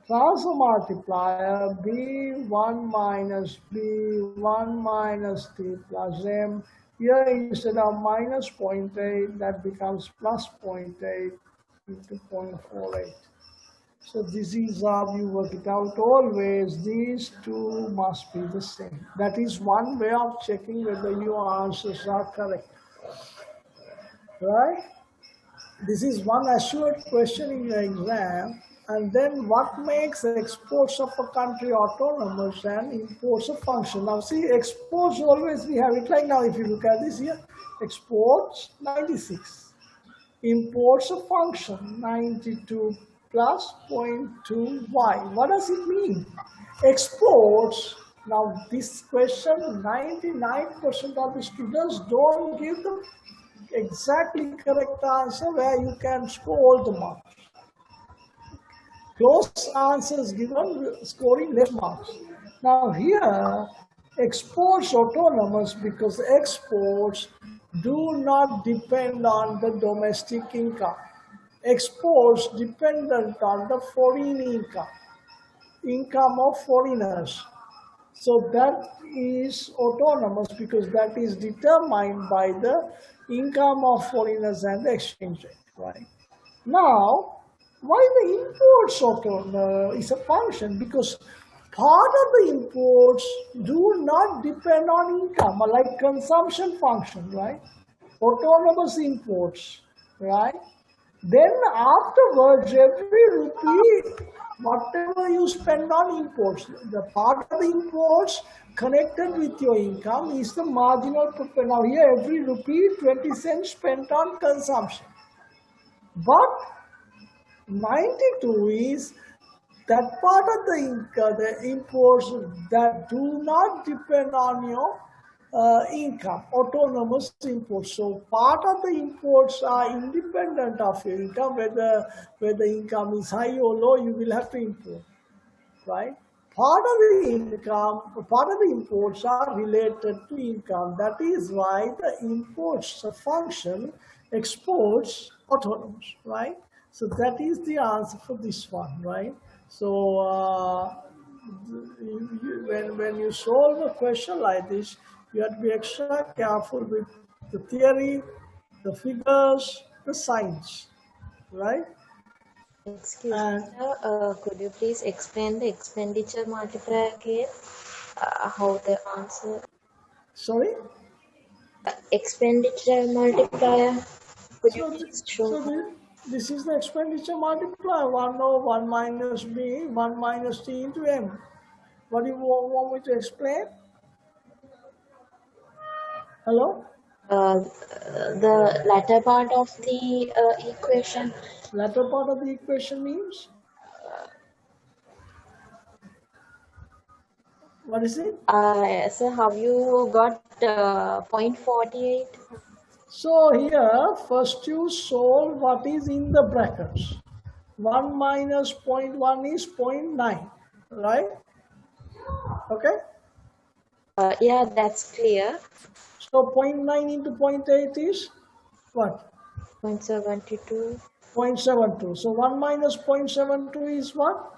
Transfer multiplier B1 minus B1 minus T plus M. Here instead of minus zero point 0.8, that becomes plus zero point 0.8 into 0.48. So this is how you work it out. Always these two must be the same. That is one way of checking whether your answers are correct. Right? This is one assured question in your exam. And then what makes exports of a country autonomous and imports a function? Now see, exports always we have it like now if you look at this here, exports 96. Imports a function 92 plus 0.2y. What does it mean? Exports, now this question 99% of the students don't give the exactly correct answer where you can score all the marks. Close answers given scoring less marks. Now here, exports autonomous because exports do not depend on the domestic income. Exports dependent on the foreign income, income of foreigners. So that is autonomous because that is determined by the income of foreigners and the exchange rate, right? Now, why the imports is a function? Because part of the imports do not depend on income, like consumption function, right? Autonomous imports, right? Then afterwards, every rupee, whatever you spend on imports, the part of the imports connected with your income is the marginal profit. Now here, every rupee, 20 cents spent on consumption. But 92 is that part of the imports that do not depend on your income, autonomous imports. So part of the imports are independent of your income, whether income is high or low, you will have to import, right? Part of the income, part of the imports are related to income. That is why the imports function exports autonomous, right? So that is the answer for this one, right? So when you solve a question like this, you have to be extra careful with the theory, the figures, the science, right? Excuse me, And sir. Could you please explain the expenditure multiplier again? How the answer sorry. expenditure multiplier? Could you So, please show? this is the expenditure multiplier. 1 over 1 minus b, 1 minus t into m. What do you want me to explain? Hello? The latter part of the equation. Latter part of the equation means? What is it? So have you got 0.48? So here, first you solve what is in the brackets. 1 minus zero point 0.1 is zero point 0.9, right? Okay? Yeah, that's clear. So zero point 0.9 into zero point 0.8 is what? 0.72. 0.72. So 1 minus 0.72 is what?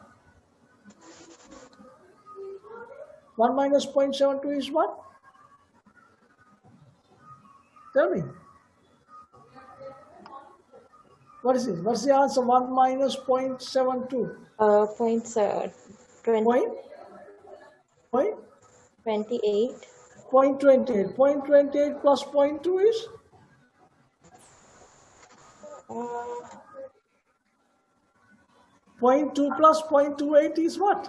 1 minus 0.72 is what? Tell me. What is it? What's the answer? 1 minus 0.72. Point 20, Point? Point? 28. 0.28. 0.28 plus zero point 0.2 is? Zero Uh, point 0.2 plus 0.28 is what?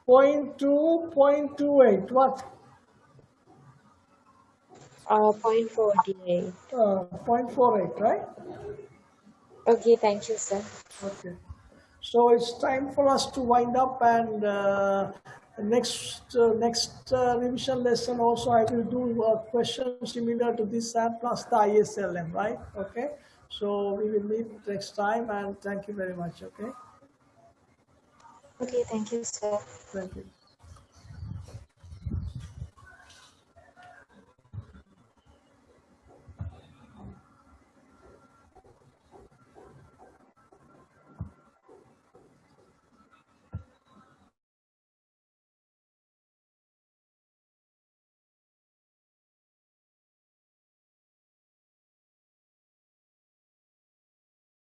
Zero point 0.2, 0.28. What? 0.48. 0.48, right? Okay, thank you, sir. Okay. So it's time for us to wind up, and next revision lesson also I will do a question similar to this and plus the ISLM, right? Okay. So we will meet next time, and thank you very much. Okay. Okay, thank you, sir. Thank you.